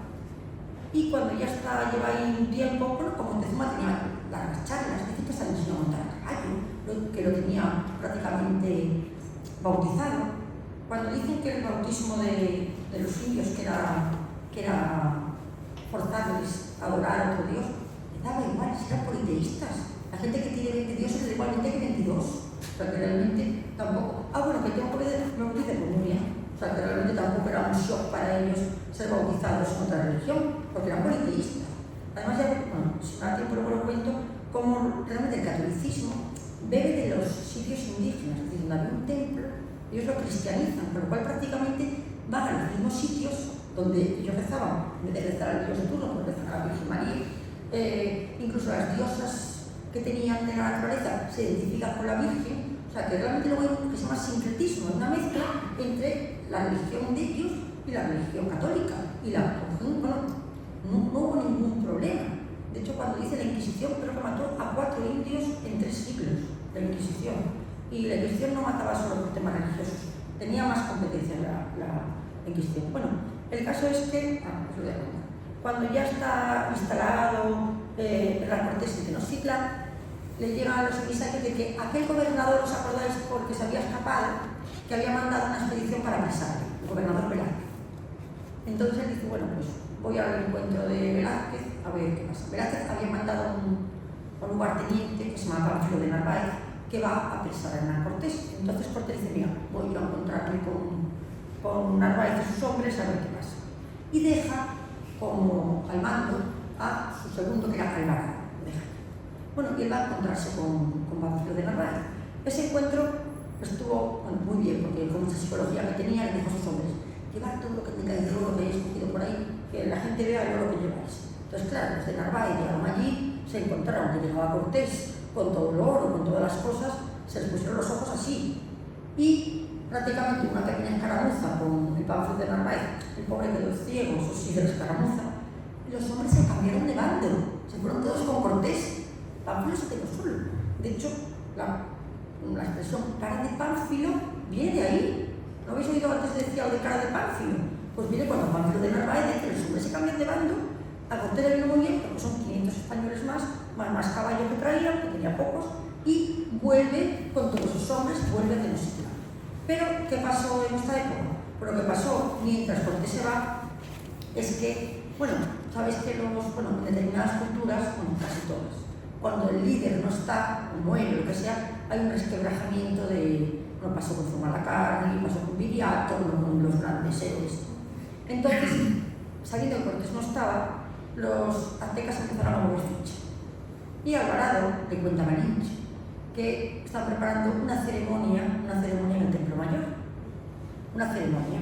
Speaker 2: y cuando ya está, lleva ahí un tiempo, bueno, como Moctezuma tenía largas charlas, dice que se le enseñó a montar a caballo, que lo tenía prácticamente bautizado. Cuando dicen que el bautismo de los indios, que era forzarles a adorar a otro Dios, le daba igual, si eran politeístas. La gente que tiene 20 dioses es igualmente que 22. O sea, que realmente tampoco. Bueno, que tengo que me bautice por muy bien. O sea, que realmente tampoco era un shock para ellos ser bautizados en otra religión, porque eran politeístas. Además, ya, bueno, si me da tiempo luego lo cuento, cómo realmente el catolicismo bebe de los sitios indígenas. Es decir, donde había un templo, ellos lo cristianizan, con lo cual prácticamente van a los mismos sitios donde ellos rezaban, en vez de rezar al Dios de turno, pues rezar a la Virgen María. Incluso las diosas que tenían de la naturaleza se identifican con la Virgen. O sea, que realmente luego hay algo que se llama sincretismo, una mezcla entre la religión de ellos y la religión católica. Y bueno, no hubo ningún problema. De hecho, cuando dice la Inquisición, creo que mató a 4 indios en 3 siglos, la Inquisición. Y la Inquisición no mataba solo por temas religiosos, tenía más competencia la Inquisición. Bueno, el caso es que, cuando ya está instalado la Cortés en Tenochtitlan, le llegan a los emisarios de que aquel gobernador, ¿os acordáis? Porque se había escapado, que había mandado una expedición para apresarle, el gobernador Velázquez. Entonces él dice, bueno, pues voy al encuentro de Velázquez a ver qué pasa. Velázquez había mandado a un lugarteniente que se llama Pánfilo de Narváez, que va a apresar a Hernán Cortés. Entonces Cortés dice, mira, voy yo a encontrarme con Narváez y sus hombres a ver qué pasa. Y deja como al mando a su segundo, que era Alvarado. Bueno, y él va a encontrarse con Pánfilo de Narváez. Ese encuentro estuvo muy bien, porque con esa psicología que tenía, le dijo a sus hombres, llevar todo lo que tengáis de oro que hayáis cogido por ahí, que la gente vea el oro que lleváis. Entonces, claro, los de Narváez llegaron allí, se encontraron que llegaba Cortés con todo el oro, con todas las cosas, se les pusieron los ojos así. Y prácticamente una pequeña escaramuza con el Pánfilo de Narváez, el pobre quedó ciego, eso sí, de la escaramuza, y los hombres se cambiaron de bando, se fueron todos con Cortés. Pánfilo se quedó solo. De hecho, la expresión cara de Pánfilo viene de ahí. ¿No habéis oído antes decir algo de cara de Pánfilo? Pues viene cuando Pánfilo de Narváez dice que los hombres se cambian de bando. A Cortés le vino muy bien, porque son 500 españoles más caballos que traían, que tenía pocos, y vuelve con todos sus hombres, vuelve a Tenochtitlan. Pero, ¿qué pasó en esta época? Pues lo que pasó mientras Cortés se va es que, bueno, sabéis que en determinadas culturas, bueno, casi todas, cuando el líder no está, o muere, lo que sea, hay un resquebrajamiento de, no pasó con Zumalacárregui, pasó con Viriato, con los grandes héroes. Entonces, sabiendo que Cortés no estaba, los aztecas empezaron a mover ficha. Y Alvarado le cuenta a Malinche que están preparando una ceremonia en el Templo Mayor. Una ceremonia.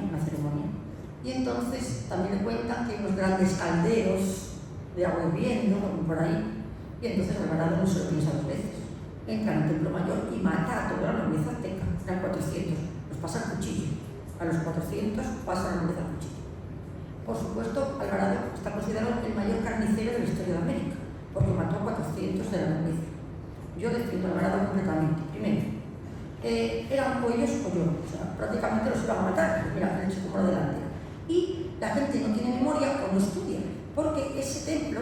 Speaker 2: Y entonces también le cuentan que hay unos grandes calderos de agua hirviendo, por ahí. Y entonces Alvarado no se lo piensa 2 veces. Entra en el Templo Mayor y mata a toda la nobleza azteca. Eran 400, los pasa al cuchillo. A los 400 pasa la nobleza al cuchillo. Por supuesto, Alvarado está considerado el mayor carnicero de la historia de América, porque mató a 400 de la nobleza. Yo defiendo a Alvarado completamente. Primero, eran pollos o yo, o sea, prácticamente los iban a matar. Mira, el hecho como lo delantero. Y la gente no tiene memoria o no estudia, porque ese templo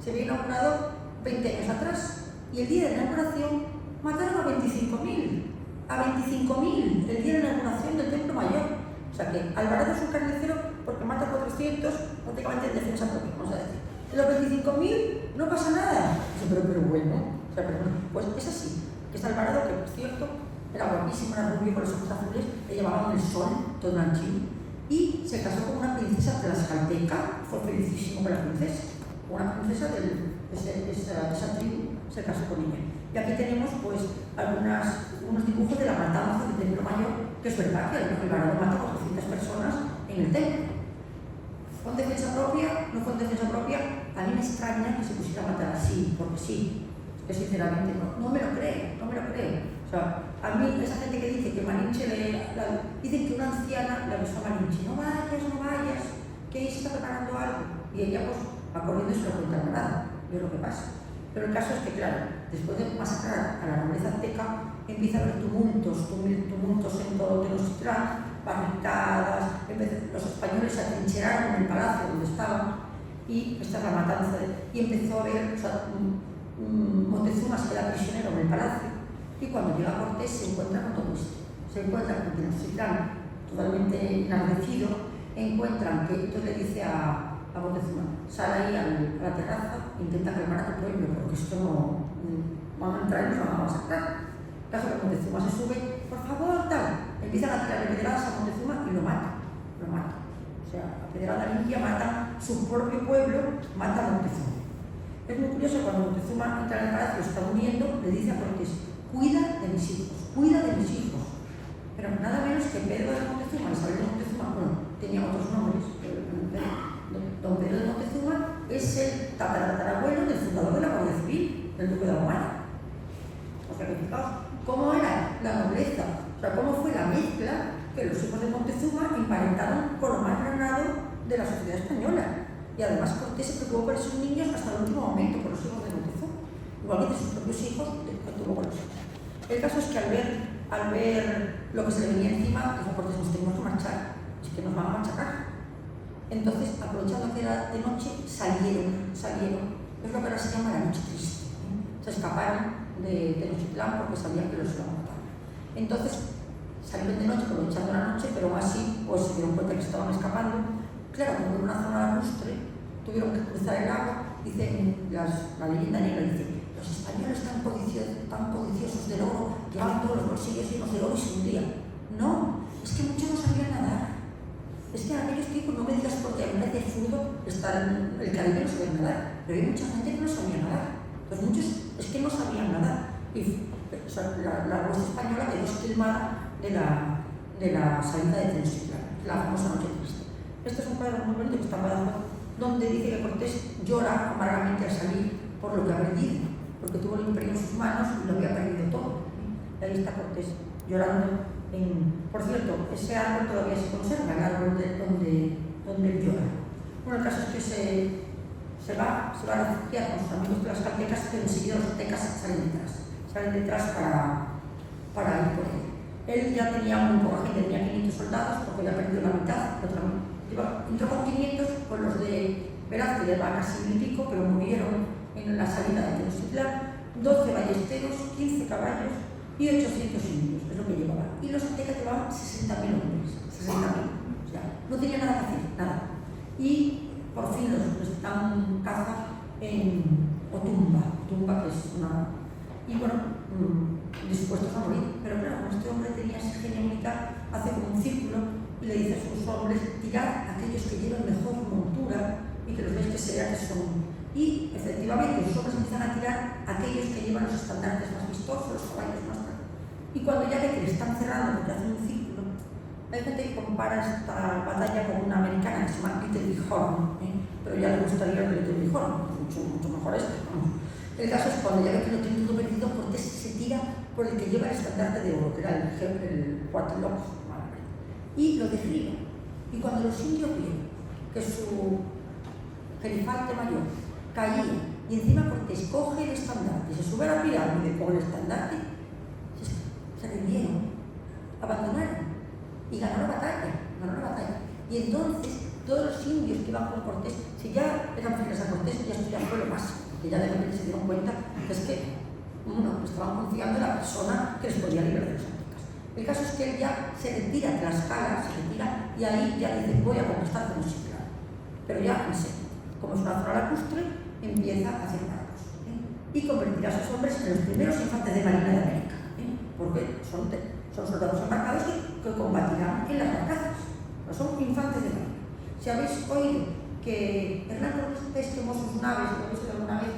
Speaker 2: se había inaugurado 20 años atrás, y el día de la inauguración mataron a 25.000. A 25.000 el día de la inauguración del Templo Mayor. O sea que Alvarado es un carnicero porque mata a 400 prácticamente en defensa propia, vamos a decir. los 25.000 no pasa nada. Pero bueno, o sea, pero bueno, pues es así. Que es Alvarado, que por cierto, era guapísimo, era rubio con los ojos azules, le llevaban el sol, todo tranquilo, y se casó con una princesa de la Tlaxcalteca, fue felicísimo con la princesa, una princesa de esa tribu, se casó con ella. Y aquí tenemos pues unos dibujos de la matanza del Templo Mayor, que es verdad que Alvarado mató a 400 personas en el templo. ¿Fue en defensa propia? ¿No fue en defensa propia? A mí me extraña que se pusiera a matar así, porque sí, que sinceramente no me lo creo, no me lo creo. O sea, a mí esa gente que dice que Malinche dicen que una anciana le avisó a Malinche, no vayas, que ahí se está preparando algo. Y ella pues va corriendo y se lo cuenta a nada, y es lo que pasa. Pero el caso es que, claro, después de masacrar a la nobleza azteca, empieza a haber tumultos en todo Tenochtitlán, barricadas, los españoles se atrincheraron en el palacio donde estaban, y esta es la matanza, y empezó a haber, o sea, Montezuma se queda prisionero en el palacio, y cuando llega Cortés se encuentra con todo esto, se encuentra con Tenochtitlán totalmente enardecido, encuentran que entonces le dice a Montezuma, sal ahí a la terraza, intenta calmar a tu pueblo, porque esto no van a entrar y nos van a masacrar. Caso que Montezuma se sube, por favor, tal, empiezan a tirarle pedradas a Montezuma y lo mata. O sea, a pedrada limpia mata su propio pueblo, mata a Montezuma. Es muy curioso, cuando Montezuma entra en el palacio, está muriendo, le dice a Cortés, cuida de mis hijos. Pero nada menos que Pedro de Montezuma, Isabel de Montezuma, bueno, tenía otros nombres, don Pedro de Montezuma es el tatarabuelo del fundador de la Guardia Civil, del duque de Ahumada. O sea que fijaos, ¿cómo era la nobleza? O sea, ¿cómo fue la mezcla que los hijos de Montezuma emparentaron con lo más granado de la sociedad española? Y además Cortés se preocupó por esos niños hasta el último momento, por los hijos de Montezuma, igual que de sus propios hijos que tuvo con los hijos. El caso es que al ver lo que se le venía encima, dijo Cortés, nos tenemos que marchar, es que nos van a machacar. Entonces, aprovechando que era de noche, salieron. Es lo que ahora se llama la noche triste. Se escaparon de Tenochtitlán porque sabían que los iban a matar. Entonces, salieron de noche aprovechando la noche, pero aún así pues, se dieron cuenta que estaban escapando. Claro, como en una zona lacustre, tuvieron que cruzar el lago. Dice, la leyenda negra dice, los españoles tan codiciosos del oro, llevaban todos los bolsillos llenos de oro y se hundían. No, es que muchos no sabían nadar. Es que en aquellos tiempos, no me digas porque a mí me parece absurdo estar en el Caribe y no sabían nadar, pero hay mucha gente que no sabía nadar. Entonces muchos es que no sabían nadar. Y o sea, la Revolución Española quedó esquilmada de la salida de Tenochtitlán, la famosa noche triste. Este es un cuadro muy bonito que está en Badajoz, donde dice que Cortés llora amargamente al salir por lo que ha perdido, porque tuvo el imperio en sus manos y lo había perdido todo. Y ahí está Cortés llorando. Por cierto, ese árbol todavía se conserva, el árbol donde él llora. Bueno, el caso es que se va a refugiar con sus amigos tlaxcaltecas, pero enseguida los aztecas salen detrás para ir por él. Él ya tenía muy poca gente, tenía 500 soldados porque había perdido la mitad. Entró con 500, con los de Velázquez llevaba casi 1000 y pico, pero murieron en la salida de Tenochtitlán, 12 ballesteros, 15 caballos y 800 indios, es lo que llevaban. Y los aztecas llevaban 60.000 hombres, 60.000. O sea, no tenía nada que hacer, nada. Y por fin los dan caza en Otumba, que es una... Y bueno, dispuestos a morir. Pero claro, como este hombre tenía ese genio militar, hace como un círculo y le dice a sus hombres, tirad a aquellos que llevan mejor montura y que los veis que se vean que son. Y efectivamente los hombres empiezan a tirar a aquellos que llevan los estandartes más vistosos, los caballos más grandes. Y cuando ya ve que le están cerrando porque hacen un círculo, hay gente que compara esta batalla con una americana que se llama Little Bighorn, pero ya le gustaría el Little Bighorn, mucho mejor este. El caso es cuando ya ve que lo tiene todo perdido, Cortés se tira por el que lleva el estandarte de oro, que era el Cuauhtémoc, y lo derriba. Y cuando los indios vieron que su gerifalte mayor caía y encima Cortés coge el estandarte, se sube a la pirámide con el estandarte, se rindieron, abandonaron y ganó la batalla. Y entonces todos los indios que iban con Cortés, si ya eran fieles a Cortés, ya esto ya fue lo más, que ya de repente se dieron cuenta que es que estaban confiando en la persona que les podía liberar de los aztecas. El caso es que él ya se retira de Tlaxcala, y ahí ya dice, voy a conquistar Tenochtitlán, pero ya en serio. como es una zona lacustre, empieza a hacer barcos, y convertirá a esos hombres en los primeros infantes de marina de América, porque son soldados embarcados que combatirán en las barcazas, no son infantes de marina. Si habéis oído que Hernán Cortés quemó sus naves, lo he visto alguna vez,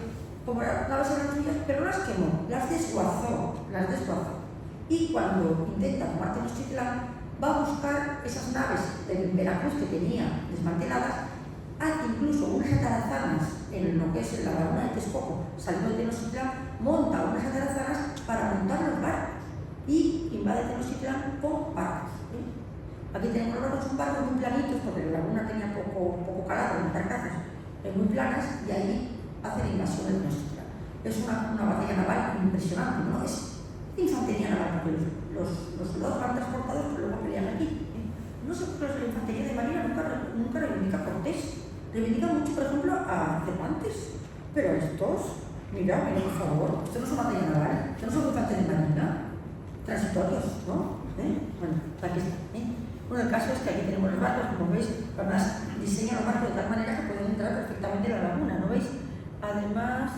Speaker 2: como las naves eran suyas, pero no las quemó, las desguazó. Y cuando intenta tomar Tenochtitlán, va a buscar esas naves de Veracruz que tenía desmanteladas, hace incluso unas atarazanas en lo que es la laguna de Texcoco, saliendo de Tenochtitlán, monta unas atarazanas para montar los barcos y invade Tenochtitlán con barcos. Aquí tenemos los barcos, un barco muy planitos, porque la laguna tenía poco calado, unas barcazas muy planas, y ahí hace la invasión de Tenochtitlán. Es una batalla naval impresionante, ¿no? Es infantería naval, porque los soldados van transportados, pero luego pelean aquí. No sé por qué la infantería de marina nunca reivindica Cortés. Reivindica mucho, por ejemplo, a Cervantes. Pero estos, mira, por favor, esto no es una batalla naval, esto no son infantes de marina, transitorios, ¿no? Bueno, aquí está. Bueno, el caso es que aquí tenemos los barcos, como veis, además diseñan los barcos de tal manera que pueden entrar perfectamente en la laguna, ¿no veis? Además,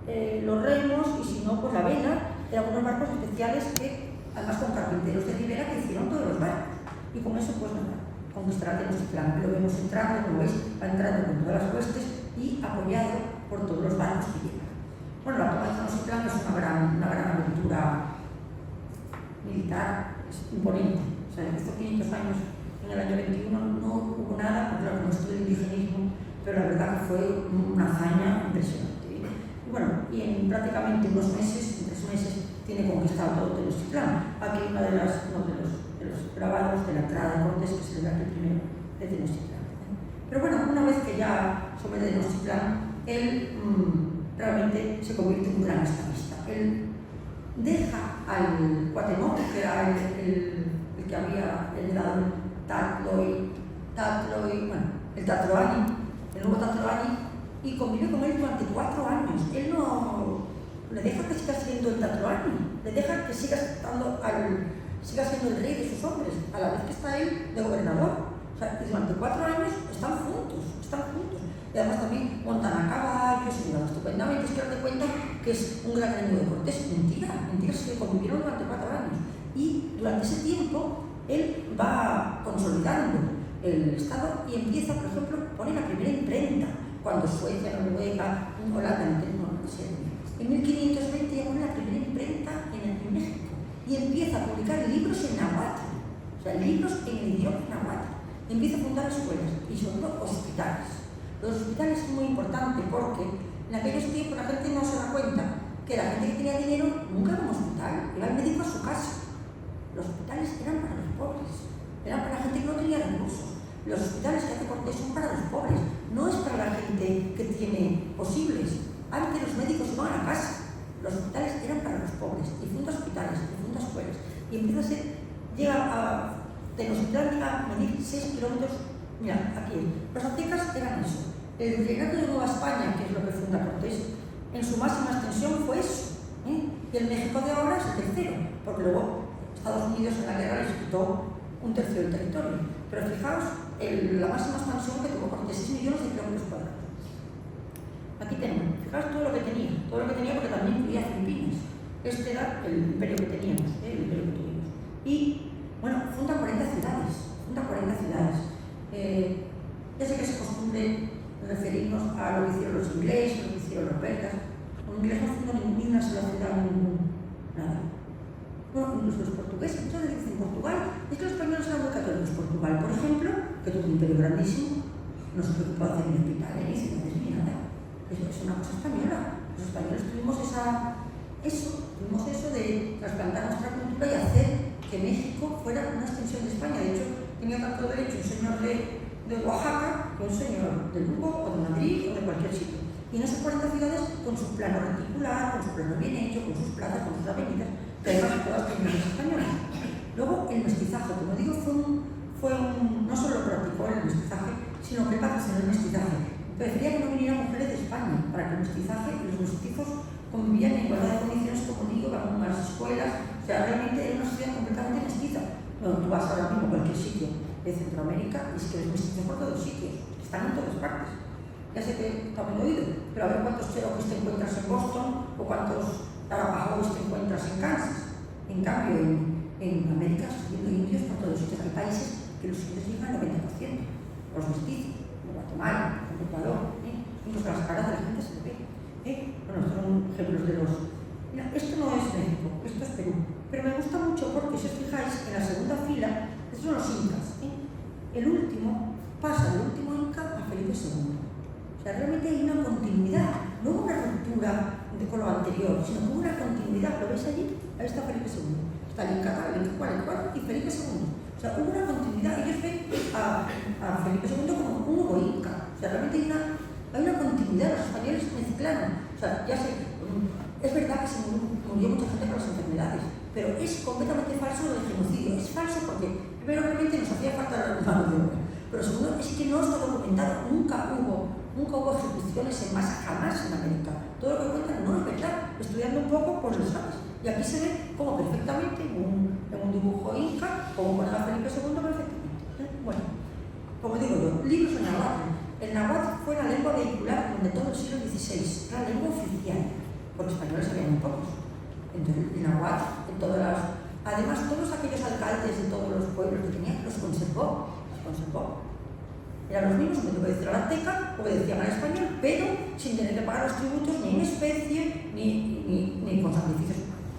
Speaker 2: los remos, y si no, pues la vela, eran unos barcos especiales que, además con carpinteros de Rivera, que hicieron todos los barcos. Y con eso, pues nada, conquistará Tenochtitlán. Lo vemos entrando, como veis, va entrando con todas las huestes y apoyado por todos los barcos que llevan. Bueno, la toma de Tenochtitlán es una gran aventura militar, es imponente. O sea, estos 500 años, en el año 21, no hubo nada, porque claro, no estudió el indigenismo, pero la verdad que fue una hazaña impresionante. Y bueno, y en prácticamente unos meses, en 3 meses, tiene conquistado todo Tenochtitlán. Aquí uno de los grabados de la entrada de Cortés, que se le ve aquí primero, de Tenochtitlán. Pero bueno, una vez que ya somete Tenochtitlán, él realmente se convierte en un gran estadista. Él deja al Cuauhtémoc, que era el que había heredado el nuevo Tlatoani, y convive con él durante 4 años. Él no le deja que siga siendo el Tlatoani, le deja que siga siendo el rey de sus hombres, a la vez que está él de gobernador. O sea, que durante 4 años están juntos. Y además también montan a caballos, y van estupendamente. Es que date cuenta que es un gran enemigo de Cortés. Mentira, es que convivieron durante 4 años. Y durante ese tiempo, él va consolidando el Estado y empieza, por ejemplo, pone la primera imprenta, cuando Suecia, Noruega, Holanda no sé. En 1520 ya pone la primera imprenta en México y empieza a publicar libros en náhuatl, o sea, libros en el idioma náhuatl. Empieza a fundar escuelas y sobre todo hospitales. Los hospitales es muy importante porque en aquellos tiempos la gente no se da cuenta que la gente que tenía dinero nunca iba a un hospital, iba el médico a su casa. Los hospitales eran para los pobres, eran para la gente que no tenía recursos. Los hospitales que hace Cortés son para los pobres, no es para la gente que tiene posibles. Antes los médicos iban a la casa, los hospitales eran para los pobres, y funda hospitales, y funda escuelas. Y empieza a ser, llega a Tenochtitlán a medir 6 kilómetros. Mira, aquí, los aztecas eran eso. El virreinato de Nueva España, que es lo que funda Cortés, en su máxima extensión fue eso. Y el México de ahora es el tercero, porque luego Estados Unidos en la guerra les quitó 1/3 del territorio. Pero fijaos, la máxima expansión que tuvo Cortés, 6 millones de kilómetros cuadrados. Aquí tenemos, fijaos todo lo que tenía porque también incluía Filipinas. Este era el imperio que teníamos, Y, bueno, funda 40 ciudades. Ya sé que es costumbre referirnos a lo que hicieron los ingleses, lo que hicieron los belgas. Los ingleses no fundaron ninguna sola ciudad, nada. Bueno, incluso los portugueses, muchas veces dicen Portugal. Es que los españoles eran muy católicos. Portugal, por ejemplo, que tuvo un imperio grandísimo, no se preocupó de hacer ni hospitales, ni ciudades, ni nada. Eso es una cosa española. Los españoles tuvimos eso de trasplantar nuestra cultura y hacer que México fuera una extensión de España. De hecho, tenía tanto derecho un señor de Oaxaca que un señor de Lugo o de Madrid o de cualquier sitio. Y en esas 40 ciudades, con su plano reticular, con su plano bien hecho, con sus plazas, con sus avenidas, que además todas tenían españoles. Luego, el mestizaje, como digo, no solo practicó el mestizaje, sino que participó en el mestizaje. Prefería que no vinieran mujeres de España, para que el mestizaje y los mestizos convivían en igualdad de condiciones, como digo, van a las escuelas. O sea, realmente era una sociedad completamente mestiza. Bueno, tú vas ahora mismo a cualquier sitio de Centroamérica y es que ves mestizos por todos sitios, están en todas partes. ya sé que también he oído, pero a ver cuántos Cherokees te encuentras en Boston o cuántos Arapahoes te encuentras en Kansas. En cambio, en América estoy viendo indios por todos sitios. Hay países que los indios llegan al 90%, los mestizos, como Guatemala, como Ecuador, incluso las caras de la gente se le ve. Bueno, estos son ejemplos de los... Mira, esto no es México, esto es Perú, pero me gusta mucho porque si os fijáis en la segunda fila, estos son los incas. El último pasa del último inca a Felipe II. O sea, realmente hay una continuidad, no una ruptura con lo anterior, sino con una continuidad. ¿Lo veis allí? Ahí está Felipe II. Está el Inca tal, el Inca y Felipe II. O sea, hubo una continuidad. Ellos ven a Felipe II como un nuevo Inca. O sea, realmente hay una continuidad. Los españoles mezclaron. O sea, ya sé, es verdad que se murió mucha gente por las enfermedades, pero es completamente falso lo del genocidio. Es falso porque, primero, realmente nos hacía falta la mano de obra. Pero segundo, es que no está documentado. Nunca hubo ejecuciones en masa, jamás en América. Todo lo que cuentan no es verdad. Estudiando un poco, pues lo sabes. Y aquí se ve como perfectamente, en un dibujo inca, como poner a Felipe II perfectamente. Bueno, como digo yo, libros en náhuatl. El náhuatl fue la lengua vehicular durante todo el siglo XVI. Era la lengua oficial, porque españoles había muy pocos. Entonces, el náhuatl, además, todos aquellos alcaldes de todos los pueblos que tenían, los conservó. Eran los mismos que obedecían a la azteca, obedecían al español, pero sin tener que pagar los tributos ni en especie ni con sacrificios humanos.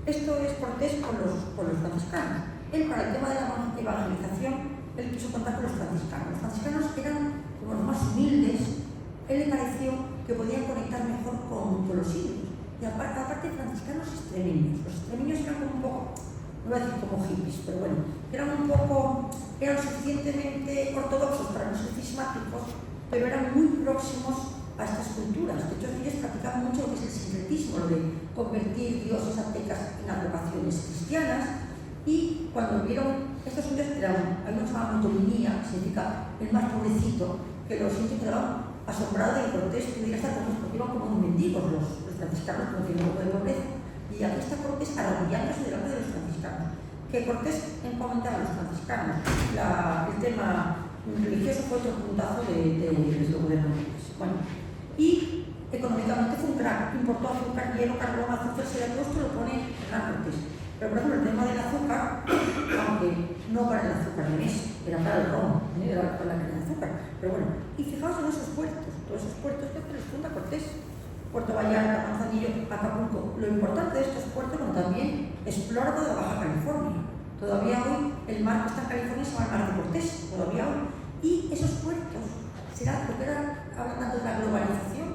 Speaker 2: Esto es Cortés con los franciscanos. Él, para el tema de la evangelización, él quiso contar con los franciscanos. Los franciscanos eran como los más humildes. Él le pareció que podían conectar mejor con los indios. Y aparte franciscanos extremeños. Los extremeños eran como un poco, no voy a decir como hippies, pero bueno, eran suficientemente ortodoxos para no ser cismáticos, pero eran muy próximos a estas culturas. De hecho, ellos practicaban mucho lo que es el sincretismo, lo de convertir dioses aztecas en advocaciones cristianas, y cuando vieron, estos indios hay uno que se llama Motolinía, que significa el más pobrecito, que los indios quedaban asombrados de que Cortés pudiera estar con ellos, porque iban como mendigos los franciscanos, como tienen un poco de pobreza. Y aquí está Cortés arrodillándose delante de los franciscanos. Que Cortés encomendaba a los franciscanos el tema religioso fue otro puntazo del gobierno. Bueno, y económicamente fue un crack. Importó azúcar, hielo, carbón, azúcar, se todo esto lo pone en Cortés. Pero por ejemplo, el tema del azúcar, aunque no para el azúcar de mesa, era para el ron, era para la caña de azúcar. Pero bueno, y fijaos en esos puertos, todos esos puertos que les funda Cortés. Puerto Vallarta, Manzanillo, Acapulco. Lo importante de estos puertos, como también explora toda Baja California. Todavía hoy el mar que está en California se llama el Mar de Cortés, todavía hoy. Y esos puertos serán, porque ahora hablan tanto de la globalización,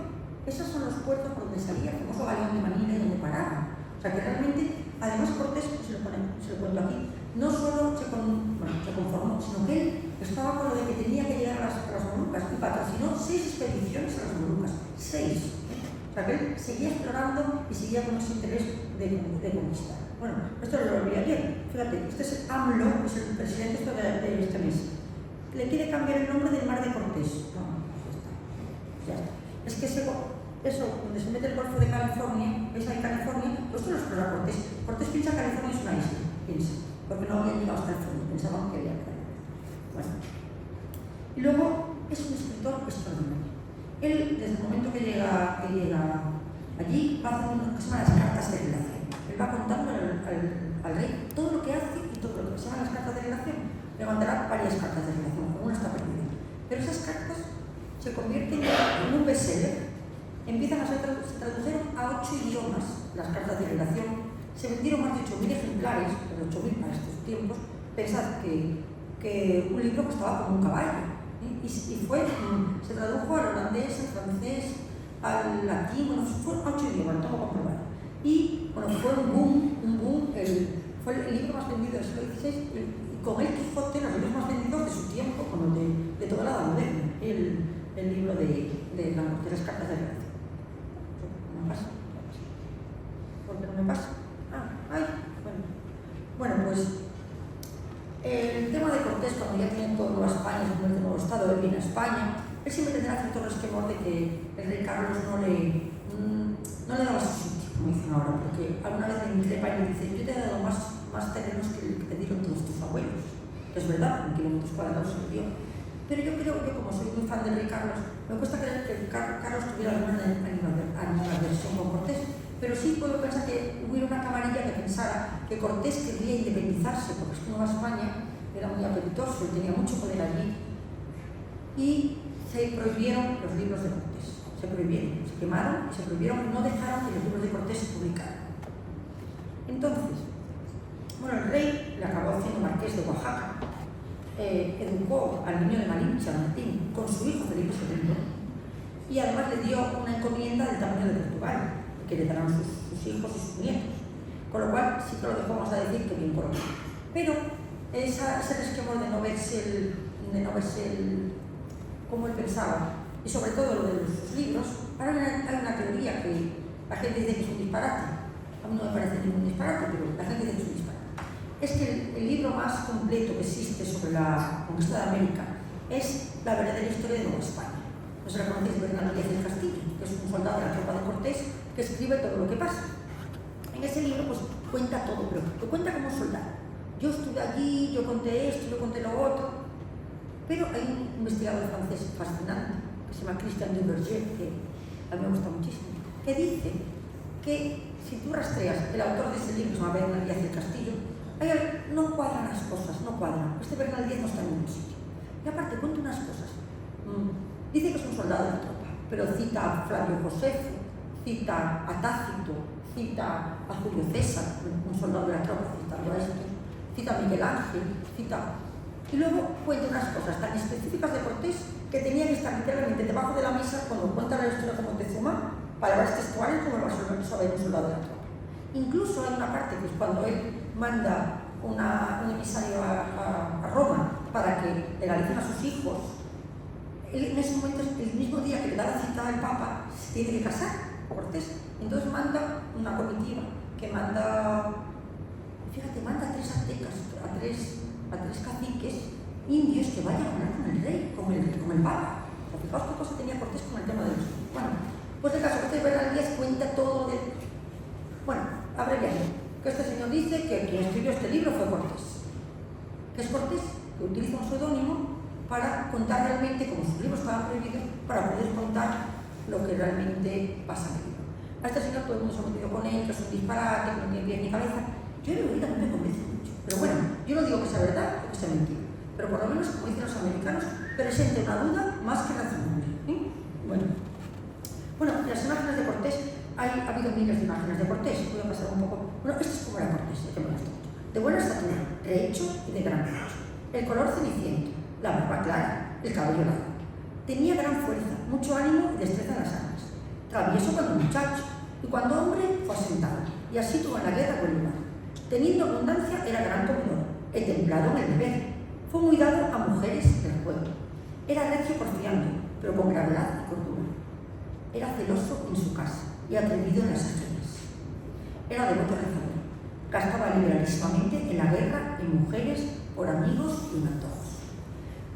Speaker 2: esos son los puertos por donde salía el famoso galeón de Manila y donde paraba. O sea que realmente, además Cortés, se lo cuento aquí, no solo se conformó, sino que él estaba con lo de que tenía que llegar a las Molucas y patrocinó 6 expediciones a las Molucas. 6. O sea que él seguía explorando y seguía con ese interés de conquistar. Bueno, esto lo olvidé ayer. Fíjate, este es el AMLO, es el presidente de este mes. Le quiere cambiar el nombre del Mar de Cortés. No, ya está. Es que eso, donde se mete el Golfo de California, ¿veis ahí California? Pues esto lo explora Cortés. Cortés piensa que California es una isla, piensa, porque no había llegado hasta el fondo, pensaban que había quedado. Bueno. Y luego es un escritor extraordinario. Él, desde el momento que llega allí, va haciendo lo que se llama las cartas de relación. Él va contando al rey todo lo que hace y todo lo que se llama las cartas de relación. Le mandará varias cartas de relación, una está perdida. Pero esas cartas se convierten en un bestseller. Empiezan a se tradujeron a 8 idiomas las cartas de relación. Se vendieron más de 8.000 ejemplares, pero 8.000 para estos tiempos. Pensad que un libro costaba como un caballo. Y se tradujo al holandés, al francés, al latín, bueno, fueron 8 idiomas, lo tengo comprobado. Y bueno, fue un boom, fue el libro más vendido del siglo XVI, y con el Quijote, los libros más vendidos de su tiempo, con los de toda la Edad Moderna, el libro de las cartas de relación. No me pasa. ¿Por qué no me pasa? Bueno, pues el tema de Cortés, cuando ya tiene todo Nueva España, se convierte en nuevo Estado, él viene a España, él siempre tendrá cierto resquemor de que el rey Carlos no le daba su sitio, como dicen ahora, porque alguna vez le increpa y le dice: yo te he dado más terrenos que te dieron todos tus abuelos. Que es verdad, en kilómetros cuadrados se dio. Pero yo creo, yo como soy muy fan del rey Carlos, me cuesta creer que Carlos tuviera alguna animadversión con Cortés, pero sí puedo pensar que hubiera una camarilla que pensara que Cortés quería independizarse, porque es que Nueva España era muy apetitoso y tenía mucho poder allí, y se prohibieron los libros de Cortés, se prohibieron, se quemaron y se prohibieron, no dejaron que los libros de Cortés se publicaran. Entonces, bueno, el rey le acabó haciendo marqués de Oaxaca, educó al niño de Malinche, a Martín, con su hijo Felipe II, y además le dio una encomienda del tamaño de Portugal, que le darán sus hijos y sus nietos, con lo cual sí que lo dejó, vamos a decir, que bien colocado. Pero ese resquemor de no verse como él pensaba, y sobre todo lo de sus libros, ahora hay una teoría que la gente dice que es un disparate. A mí no me parece ningún disparate, pero la gente dice que es un disparate. Es que el libro más completo que existe sobre la conquista de América es la verdadera historia de Nueva España. No se la conocéis, Bernal Díaz del Castillo, que es un soldado de la tropa de Cortés que escribe todo lo que pasa. En ese libro pues cuenta todo, pero lo cuenta como un soldado. Yo estuve allí, yo conté esto, yo conté lo otro. Pero hay un investigador francés fascinante que se llama Christian Duverger, que a mí me gusta muchísimo, que dice que si tú rastreas el autor de ese libro, que se llama Bernal Díaz del Castillo, no cuadran las cosas, no cuadran. Este Bernal Díaz no está en ningún sitio. Y aparte cuenta unas cosas. Dice que es un soldado de la tropa, pero cita a Flavio Josefo, cita a Tácito, cita a Julio César, un soldado de la tropa, citando a esto, cita a Miguel Ángel, cita... Y luego cuenta unas cosas tan específicas de Cortés que tenía que estar literalmente debajo de la mesa cuando cuenta la historia como Moctezuma, palabras textuales como lo va a saber un soldado de la tropa. Incluso hay una parte que es cuando él manda un emisario a Roma para que legalicen a sus hijos. Él en ese momento, el mismo día que le da la cita al Papa, se tiene que casar, Cortés. Entonces manda una comitiva que manda, fíjate, manda a 3 aztecas, a tres caciques indios que vayan a hablar con el rey, con el Papa. Fijaos qué cosa tenía Cortés con el tema de los... Bueno, pues el caso que este Bernal Díaz cuenta todo de... Bueno, abreviando, que este señor dice que quien escribió este libro fue Cortés. ¿Qué es Cortés? Que utiliza un seudónimo para contar realmente, como sus libros estaban prohibidos, para poder contar lo que realmente pasa en el libro. A este señor todo el mundo se ha metido con él, que es un disparate, que no tiene pie ni cabeza. Yo lo he oído, no me convence mucho. Pero bueno, yo no digo que sea verdad o que sea mentira. Pero por lo menos, como dicen los americanos, presente una duda más que razonable. Bueno, las imágenes de Cortés, ha habido miles de imágenes de Cortés. Voy a pasar un poco. Bueno, esto es como era Cortés, que me gusta mucho. De buena estatura, rehecho y de gran pecho. El color ceniciento, la barba clara, el cabello largo. Tenía gran fuerza, mucho ánimo y destreza en las armas. Travieso cuando muchacho y cuando hombre fue asentado, y así tuvo en la guerra buen lugar. Teniendo abundancia, era gran comedor, templado en el deber. Fue muy dado a mujeres del juego. Era recio porfiando, pero con gravedad y cordura. Era celoso en su casa y atrevido en las ajenas. Era devoto rezador. Gastaba liberalísimamente en la guerra, en mujeres, por amigos y en antojos.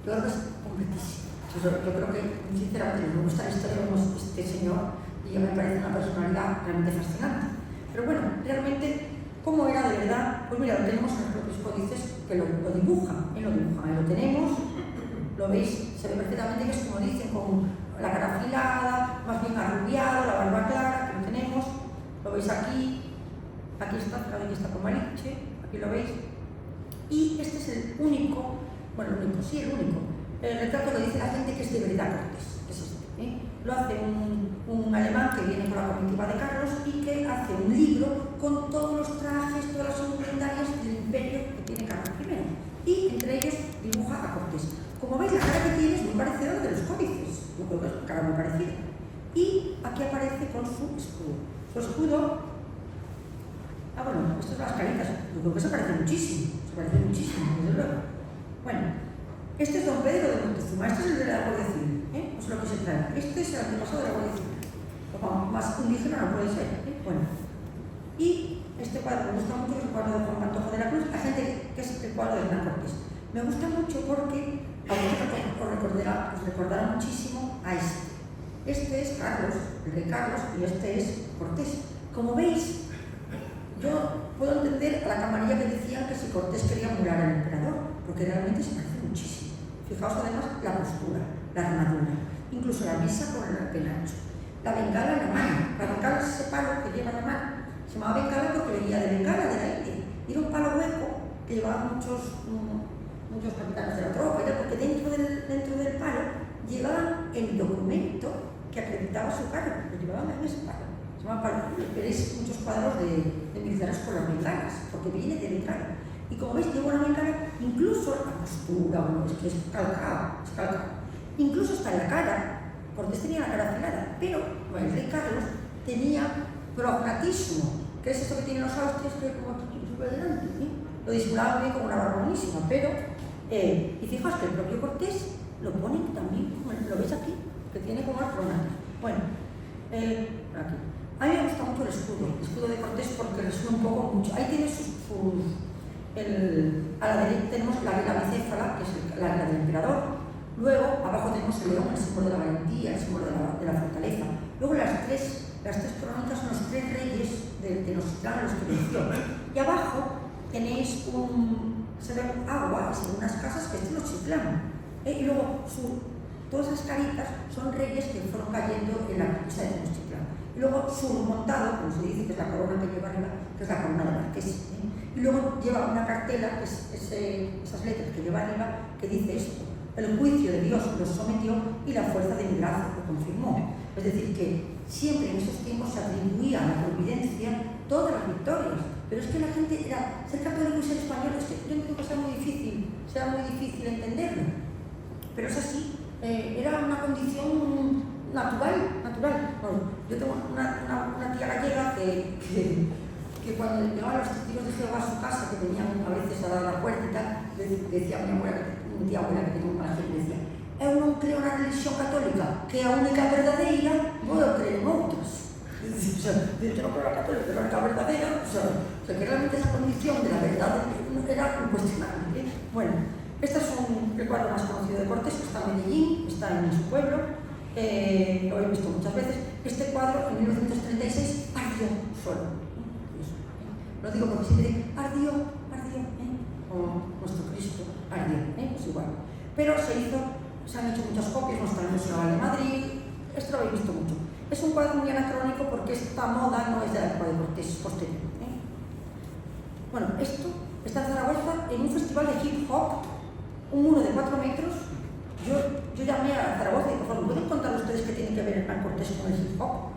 Speaker 2: Yo creo que es completísimo. Yo creo que, sinceramente, me gusta la historia de este señor y ya me parece una personalidad realmente fascinante. Pero bueno, realmente, ¿cómo era de verdad? Pues mira, lo tenemos en los propios códices que lo dibujan. Lo tenemos, lo veis, se ve perfectamente que es como dicen, con la cara afilada, más bien arrubiado, la barba clara, que lo tenemos. Lo veis aquí está, aquí está con Malinche, aquí lo veis. Y este es el único, el único retrato que dice la gente que es de verdad Cortés, que es este. Lo hace un alemán que viene con la comitiva de Carlos y que hace un libro con todos los trajes, todas las indumentarias del imperio que tiene Carlos I. Y entre ellos dibuja a Cortés. Como veis, la cara que tiene es muy parecida a la de los códices. Yo creo que es una cara muy parecida. Y aquí aparece con su escudo. Su escudo... estas son las caritas. Yo creo que se parece muchísimo. Desde luego. Bueno, este es don Pedro de Moctezuma. Este es el de la Guardia Civil. Os lo que se trae. Este es el antepasado de la Guardia Civil. Más indígena no puede ser. Bueno. Y este cuadro me gusta mucho, que es el cuadro de Juan Pantoja de la Cruz. La gente que es el cuadro de Hernán Cortés. Me gusta mucho porque os recordará muchísimo a este. Este es Carlos, el rey Carlos, y este es Cortés. Como veis, yo puedo entender a la camarilla que decían que si Cortés quería emular al emperador, porque realmente se parece muchísimo. Fijaos además la postura, la armadura, incluso la mesa con el penacho, la bengala en la mano. La bengala es ese palo que lleva en la mano. Se llamaba bengala porque venía de Bengala, de la India. Y era un palo hueco que llevaban muchos capitanes de la tropa, porque dentro del palo llevaban el documento que acreditaba su cargo, lo llevaban en ese palo. Se llama palo. Veréis muchos cuadros de militares con las bengalas, porque viene de bengala. Y como veis, lleva una bengala, incluso la postura, bueno, es que es calcado. Incluso hasta en la cara. Cortés tenía la cara afilada, pero el rey Carlos tenía prognatismo, que es esto que tienen los austrias, que como sube delante, ¿sí? Lo disimulaba bien con una barba buenísima, pero, y fijaos que el propio Cortés lo pone también, lo veis aquí, que tiene como el prognatismo. Bueno, aquí. A mí me gusta mucho el escudo de Cortés porque resume un poco mucho. Ahí tiene a la derecha tenemos la águila bicéfala, que es la águila del emperador. Luego, abajo tenemos el león, el símbolo de la valentía, el símbolo de la fortaleza. Luego las tres crónicas son los tres reyes de los claros que venció. Y abajo tenéis se ve agua, se ven unas casas que es de los Chiclán. Y luego todas esas caritas son reyes que fueron cayendo en la conquista de Tenochtitlán. Y luego surmontado, como se dice, que es la corona que lleva arriba, que es la corona de Marqués. Y luego lleva una cartela, que es esas letras que lleva arriba, que dice esto: el juicio de Dios los sometió y la fuerza de mi brazo lo confirmó. Es decir, que siempre en esos tiempos se atribuía a la providencia todas las victorias. Pero es que la gente ser católico y ser español, es que yo creo que sea muy difícil entenderlo. Pero es así, era una condición natural. Bueno, yo tengo una tía gallega que cuando llegaban los testigos de Jehová a su casa, que venían a veces a dar la puerta y tal, decía a mi tía abuela que tenía un colegio, decía: eu non creo na religión católica, que é a única verdadeira, vou creer en outras. Yo no creo la católica, pero la verdadera, que realmente esa condición de la verdad era incuestionable. Bueno, este es el cuadro más conocido de Cortés, que está en Medellín, está en su pueblo, lo he visto muchas veces. Este cuadro en 1936 ardió solo. Lo digo porque siempre digo, ardió, como nuestro Cristo ardió, pues igual. Pero se han hecho muchas copias, no está en el Museo Naval de Madrid, esto lo habéis visto mucho. Es un cuadro muy anacrónico porque esta moda no es de la época de Cortés, es posterior. Bueno, esto está en Zaragoza en un festival de hip hop, un muro de 4 metros. Yo llamé a Zaragoza y dije: por favor, ¿pueden contar ustedes qué tiene que ver el Hernán Cortés con el hip hop?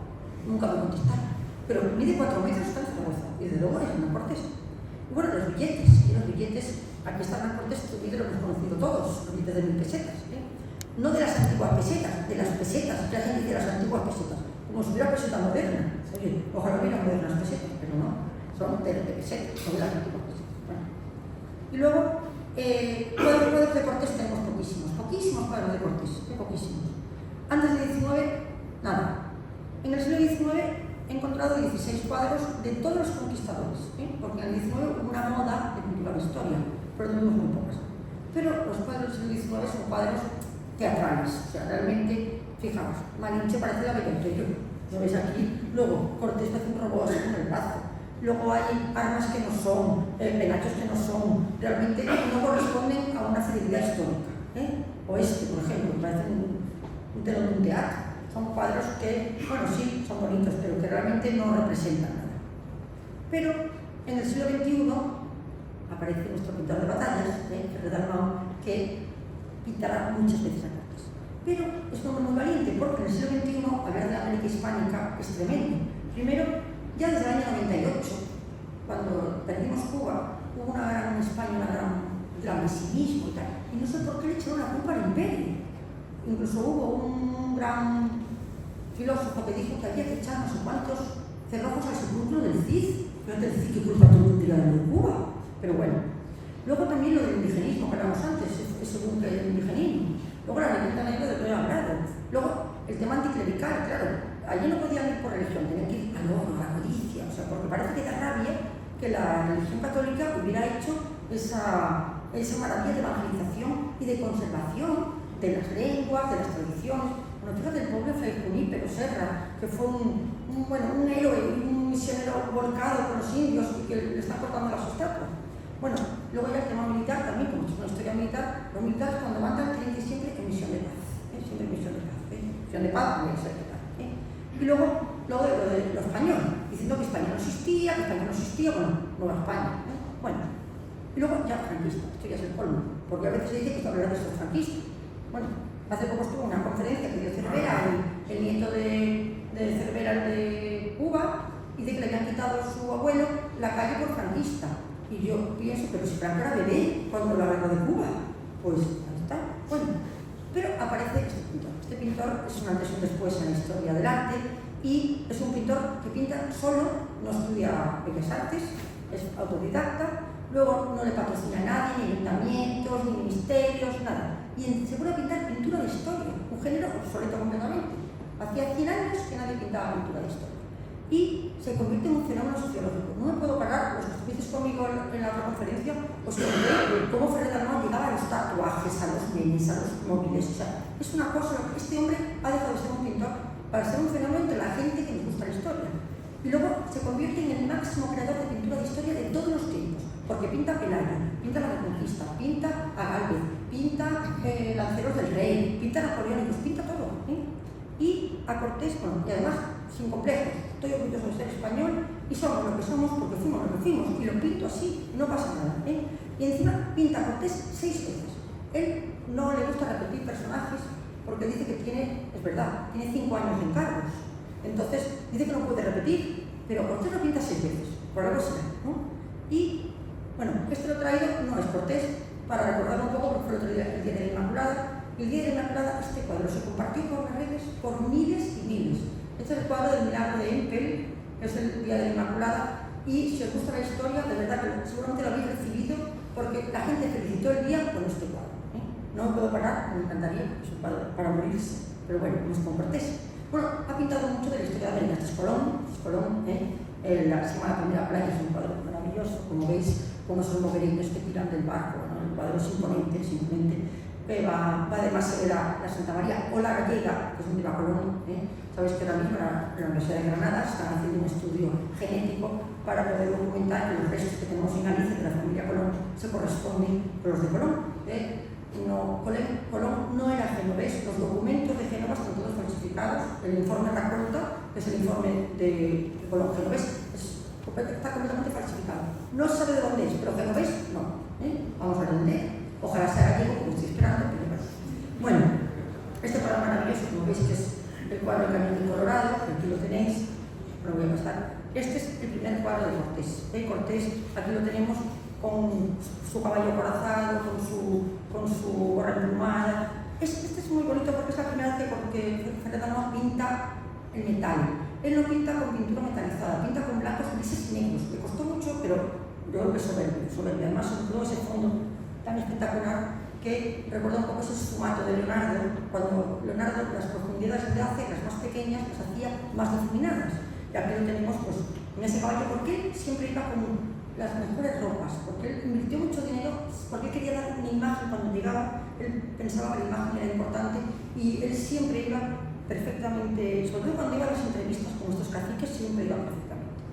Speaker 2: Nunca me contestaron. Pero mide 4 metros, está en Zaragoza, y desde luego es Hernán Cortés. Y bueno, los billetes, aquí está Hernán Cortés, este vídeo lo hemos conocido todos, los billetes de 1000 pesetas. No de las antiguas pesetas, de las pesetas, que la gente dice las antiguas pesetas, como si hubiera peseta moderna. Oye, ojalá hubiera modernas pesetas, pero no, son de pesetas, son de las antiguas pesetas. Bueno. Y luego, cuadros de Cortés tenemos poquísimos cuadros de Cortés, poquísimos. Antes del 19, nada. En el siglo XIX he encontrado 16 cuadros de todos los conquistadores, porque en el 19 hubo una moda de cultivar historia, pero tenemos muy pocas. Pero los cuadros del 19 son cuadros teatrales, o sea, realmente, fijaos, Malinche parece la Bellotello, lo veis aquí. Luego, Cortés hace un robot con el brazo. Luego hay armas que no son, penachos que no son, realmente no corresponden a una fidelidad histórica. O este, por ejemplo, que parece un telón de un teatro. Son cuadros que, bueno, sí, son bonitos, pero que realmente no representan nada. Pero en el siglo XXI aparece nuestro pintor de batallas, que pintará muchas veces a Cortés. Pero es un hombre muy valiente, porque en el siglo XXI hablar de la América hispánica es tremendo. Primero, ya desde el año 98, cuando perdimos Cuba, hubo en España un gran pesimismo y tal. Y no sé por qué le echaron la culpa al imperio. Incluso hubo un gran filósofo que dijo que había que echar no sé cuántos cerrojos al sepulcro del Cid. Pero del Cid, que culpa todo el mundo de Cuba. Pero bueno. Luego también lo del indigenismo que hablamos antes, ese boom del indigenismo. Luego la leyenda negra de lo que he hablado. Luego el tema anticlerical, claro. Allí no podían ir por religión, tenían que ir al oro, a la codicia. O sea, porque parece que da rabia que la religión católica hubiera hecho esa maravilla de evangelización y de conservación de las lenguas, de las tradiciones. Bueno, fíjate el pobre Fray Junípero Serra, que fue un héroe, un misionero volcado con los indios y que le están cortando las estatuas. Bueno, luego ya el tema militar también, como es una historia servicio militar, los militares cuando mandan tienen que siempre en misión de paz, siempre en misión de paz, misión de paz, voy a ser que tal. Y luego lo de lo español, diciendo que España no existía, bueno, Nueva España. Bueno, y luego ya franquista, esto ya es el colmo, porque a veces se dice que hablar de estos franquistas. Bueno, hace poco estuvo una conferencia que dio Cervera, el nieto de Cervera, el de Cuba, y dice que le habían quitado a su abuelo la calle por franquista. Y yo pienso, pero si Franco era bebé cuando la guerra de Cuba, pues ahí está. Bueno, pero aparece este pintor. Este pintor es un antes y un después en la historia del arte y es un pintor que pinta solo, no estudia Bellas Artes, es autodidacta, luego no le patrocina a nadie, ni ayuntamientos, ni ministerios, nada. Y se pone a pintar pintura de historia, un género obsoleto completamente. Hacía 100 años que nadie pintaba pintura de historia. Y se convierte en un fenómeno sociológico. No me puedo parar, los que estuvisteis conmigo en la otra conferencia, os conté cómo Ferrer Dalmau llegaba a los tatuajes, a los memes, a los móviles. O sea, es una cosa, este hombre ha dejado de ser un pintor para ser un fenómeno entre la gente que nos gusta la historia. Y luego se convierte en el máximo creador de pintura de historia de todos los tiempos, porque pinta a Pelayo, pinta a la Reconquista, pinta a Gálvez, pinta Lanceros del Rey, pinta a Napoleónicos, pinta todo. Y a Cortés, bueno, y además sin complejos, estoy orgulloso de ser español y somos lo que somos porque fuimos lo que fuimos, y lo pinto así, no pasa nada. Y encima pinta a Cortés 6 veces. Él no le gusta repetir personajes porque dice que tiene, es verdad, tiene 5 años en cargos. Entonces dice que no puede repetir, pero Cortés lo pinta 6 veces, por algo será, ¿no? Y bueno, este lo he traído, no es Cortés, para recordar un poco porque fue el otro día, el Día de la Inmaculada. El Día de la Inmaculada, este cuadro se compartió por las redes por miles y miles. Este es el cuadro del Milagro de Empel, que es el Día de la Inmaculada, y si os gusta la historia, de verdad que seguramente lo habéis recibido porque la gente felicitó el día con este cuadro. No me puedo parar, me encantaría, es un cuadro para morirse, pero bueno, no es con Cortés. Bueno, ha pintado mucho de la historia de América. Este es Colón, la primera playa es un cuadro maravilloso, como veis, como son los moverines que tiran del barco, ¿no? El cuadro es imponente, simplemente. Va además se ve la Santa María o la Gallega, que es donde va Colón. Sabéis que ahora mismo en la Universidad de Granada están haciendo un estudio genético para poder documentar que los restos que tenemos en Galicia de la familia Colón se corresponden con los de Colón. Colón no era genovés, los documentos de Génova están todos falsificados. El informe Racolta, que es el informe de Colón genovés, está completamente falsificado. No se sabe de dónde es, pero genovés no. Vamos a entender. Ojalá sea gallego, como estoy esperando, pero bueno. Este cuadro maravilloso, como veis, que es el cuadro del Cañón del Colorado, que aquí lo tenéis, lo voy a pasar. Este es el primer cuadro de Cortés. Cortés, aquí lo tenemos con su caballo acorazado, con su gorra emplumada. Este es muy bonito porque es la primera vez que Ferrer Dalmau pinta el metal. Él no pinta con pintura metalizada, pinta con blancos, grises y negros. Le costó mucho, pero yo creo que es soberbio. Además, sobre todo ese fondo tan espectacular que recuerda un poco ese esfumato de Leonardo, cuando Leonardo las profundidades de hace, las más pequeñas, las hacía más difuminadas. Y aquí lo tenemos pues, en ese caballo, porque él siempre iba con las mejores ropas, porque él invirtió mucho dinero, porque él quería dar una imagen cuando llegaba, él pensaba que la imagen era importante y él siempre iba perfectamente, sobre todo cuando iba a las entrevistas con nuestros caciques, siempre iba perfectamente.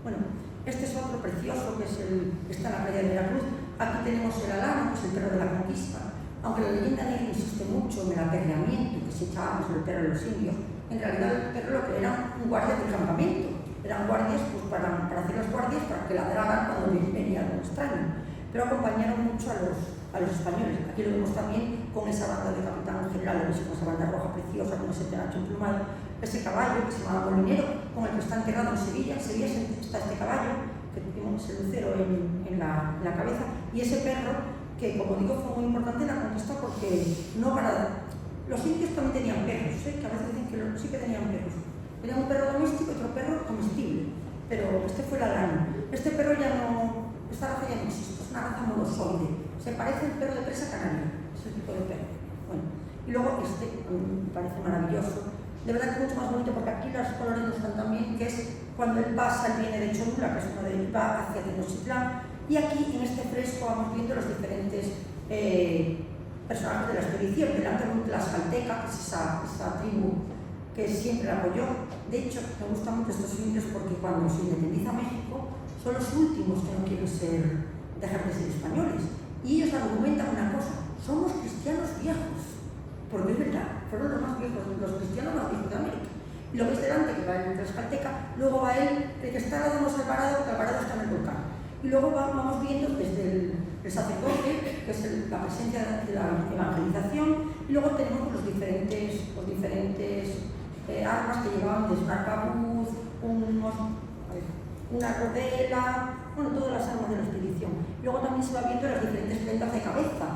Speaker 2: Bueno, este es otro precioso que está en la playa de Veracruz. Aquí tenemos el alano, que es el perro de la conquista. Aunque la leyenda negra insiste mucho en el aperreamiento que se echábamos el perro de los indios, en realidad el perro lo que era un guardia del campamento. Eran guardias pues, para hacer las guardias para que ladraran cuando venía algo extraño. Pero acompañaron mucho a los españoles. Aquí lo vemos también con esa banda de capitán general, con esa banda roja preciosa, con ese penacho emplumado. Ese caballo que se llama Molinero, con el que está enterrado en Sevilla. En Sevilla está este caballo, que tenemos el lucero en la cabeza, y ese perro, que como digo fue muy importante en la conquista porque no para... Los indios también tenían perros, que a veces dicen que sí que tenían perros. Tenían un perro doméstico y otro perro comestible, pero este fue el alano. Este perro ya no... Esta raza ya no existe, es una raza monosoide. Se parece al perro de presa canaria, ese tipo de perro. Bueno, y luego este, me parece maravilloso. De verdad que es mucho más bonito porque aquí los colores nos están también, que es cuando él pasa, él viene de Cholula, que es uno de él, va hacia Tenochtitlán, y aquí en este fresco vamos viendo los diferentes personajes de la expedición. Delante de la Tlaxcalteca, que es esa tribu que siempre la apoyó. De hecho, me gustan mucho estos indios porque cuando se independiza México, son los últimos que no quieren dejar de ser españoles. Y ellos argumentan una cosa: somos cristianos viejos. Porque es verdad, fueron los más viejos, los cristianos más viejos de América. Y lo ves delante, que va en Tlaxcalteca, luego va el que está al lado no es Alvarado, porque Alvarado está en el volcán. Y luego vamos viendo desde el sacerdote, que es la presencia de la evangelización, y luego tenemos los diferentes armas que llevaban desde un arcabuz, una rodela, bueno, todas las armas de la expedición. Luego también se va viendo las diferentes prendas de cabeza.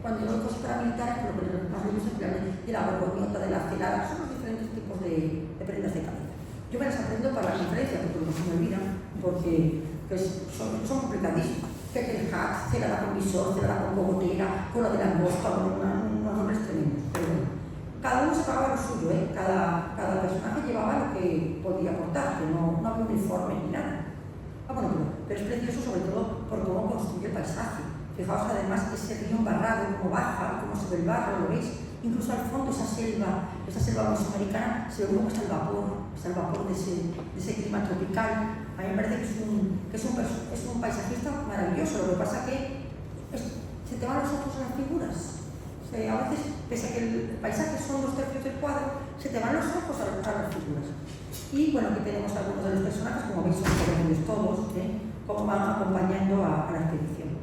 Speaker 2: Cuando hay cosas paramilitares, por lo que más me gusta de la borgoñota, de la celada, son los diferentes tipos de prendas de cabeza. Yo me las aprendo para la conferencia, porque no se me olvidan, porque pues, son complicadísimas. Que el hat, celada con visor, celada con cogotera, con la de langosta, con unos nombres tremendos. Pero bueno, cada uno se pagaba lo suyo, ¿eh? Cada personaje llevaba lo que podía aportar, que no había uniforme ni nada. Bueno, pero es precioso sobre todo por cómo construye el paisaje. Fijaos además ese río embarrado, cómo baja, cómo se ve el barro, ¿lo veis? Incluso al fondo esa selva mesoamericana, se ve cómo está el vapor de ese clima tropical. A mí me parece que es un paisajista maravilloso. Lo que pasa que se te van los ojos a las figuras. A veces, pese a que el paisaje son 2/3 del cuadro, se te van los ojos a las figuras. Y bueno, aquí tenemos algunos de los personajes, como veis son jóvenes todos, cómo van acompañando a la expedición.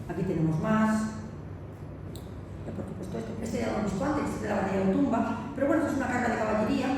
Speaker 2: Aquí tenemos más. Por supuesto, este ya lo hemos visto antes, este es de la batalla de Otumba, pero bueno, esto es una carga de caballería.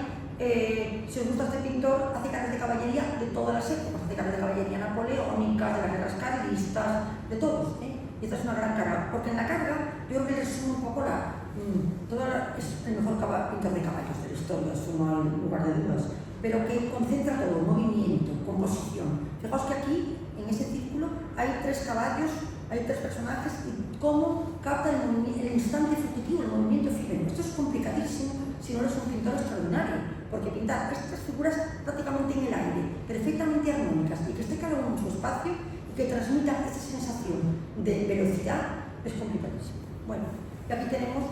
Speaker 2: Si os gusta este pintor, hace cargas de caballería de todas las épocas, hace cargas de caballería napoleónicas, de las guerras carlistas, de todos. Y esta es una gran carga, porque en la carga yo creo que resume un poco es el mejor pintor de caballos de la historia, sumo al lugar de dudas, pero que concentra todo: movimiento, composición. Fijaos que aquí, en ese círculo, hay 3 caballos, hay 3 personajes, y cómo capta el instante fugitivo, el movimiento efímero. Esto es complicadísimo si no eres un pintor extraordinario, porque pintar estas figuras prácticamente en el aire, perfectamente armónicas, y que esté cada uno en su espacio y que transmita esa sensación de velocidad, es complicadísimo. Bueno, y aquí tenemos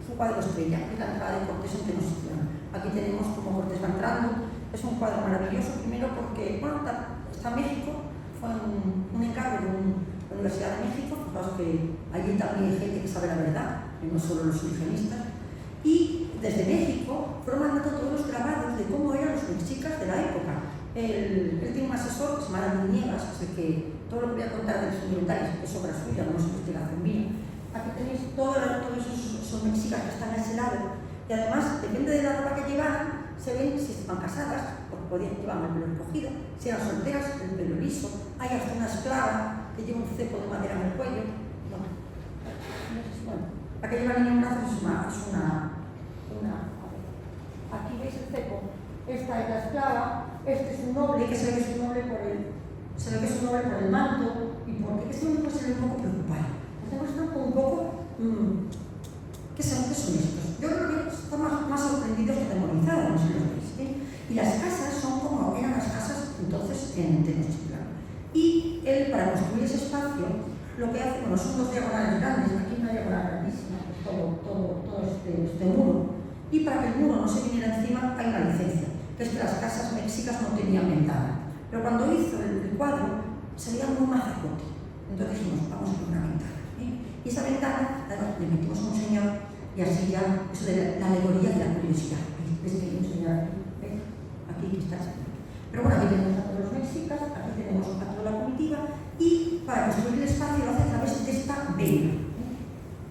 Speaker 2: su cuadro estrella, que es la entrada de Cortés en Tenochtitlan. Aquí tenemos cómo Cortés va entrando. Es un cuadro maravilloso, primero porque, bueno, está México, fue un encargo de la Universidad de México, fijaos que allí también hay gente que sabe la verdad, y no solo los indigenistas. Y desde México fueron mandando todos los grabados de cómo eran los mexicas de la época. Él tiene un asesor que se llama David Niegas, así que todo lo que voy a contar de los documentales es obra suya, no es investigación mía. Aquí tenéis todos esos mexicas que están a ese lado, y además, depende de la ropa que llevaran, se ven si estaban casadas, porque podían llevar el pelo recogido, si eran solteras, el pelo liso. Hay hasta una esclava que lleva un cepo de madera en el cuello. Bueno, aquí lleva niña en brazos es una. Aquí veis el cepo. Esta es la esclava, este es un noble, que se ve que es un noble por el manto, y porque este hombre se ve un poco preocupado. Estamos un poco. ¿Qué son estos? Yo creo que están más sorprendidos que demonizados, no sé lo veis. Y las casas son como eran las casas entonces en Tenochtitlan. Y él, para construir ese espacio, lo que hace, son 2 diagonales grandes, aquí una diagonal grandísima, todo este muro. Y para que el muro no se viniera encima, hay una licencia, que es que las casas mexicas no tenían ventana. Pero cuando hizo el cuadro, salía muy mazacote. Entonces dijimos, vamos a poner una ventana. Y esa ventana, le metimos a un señor, y así ya, eso de la alegoría de la curiosidad. ¿Ves que hay un señor aquí? Aquí que está el señor. Pero bueno, aquí tenemos a todos los mexicas, aquí tenemos a toda la comitiva, y para construir el espacio lo hace a través de esta vela.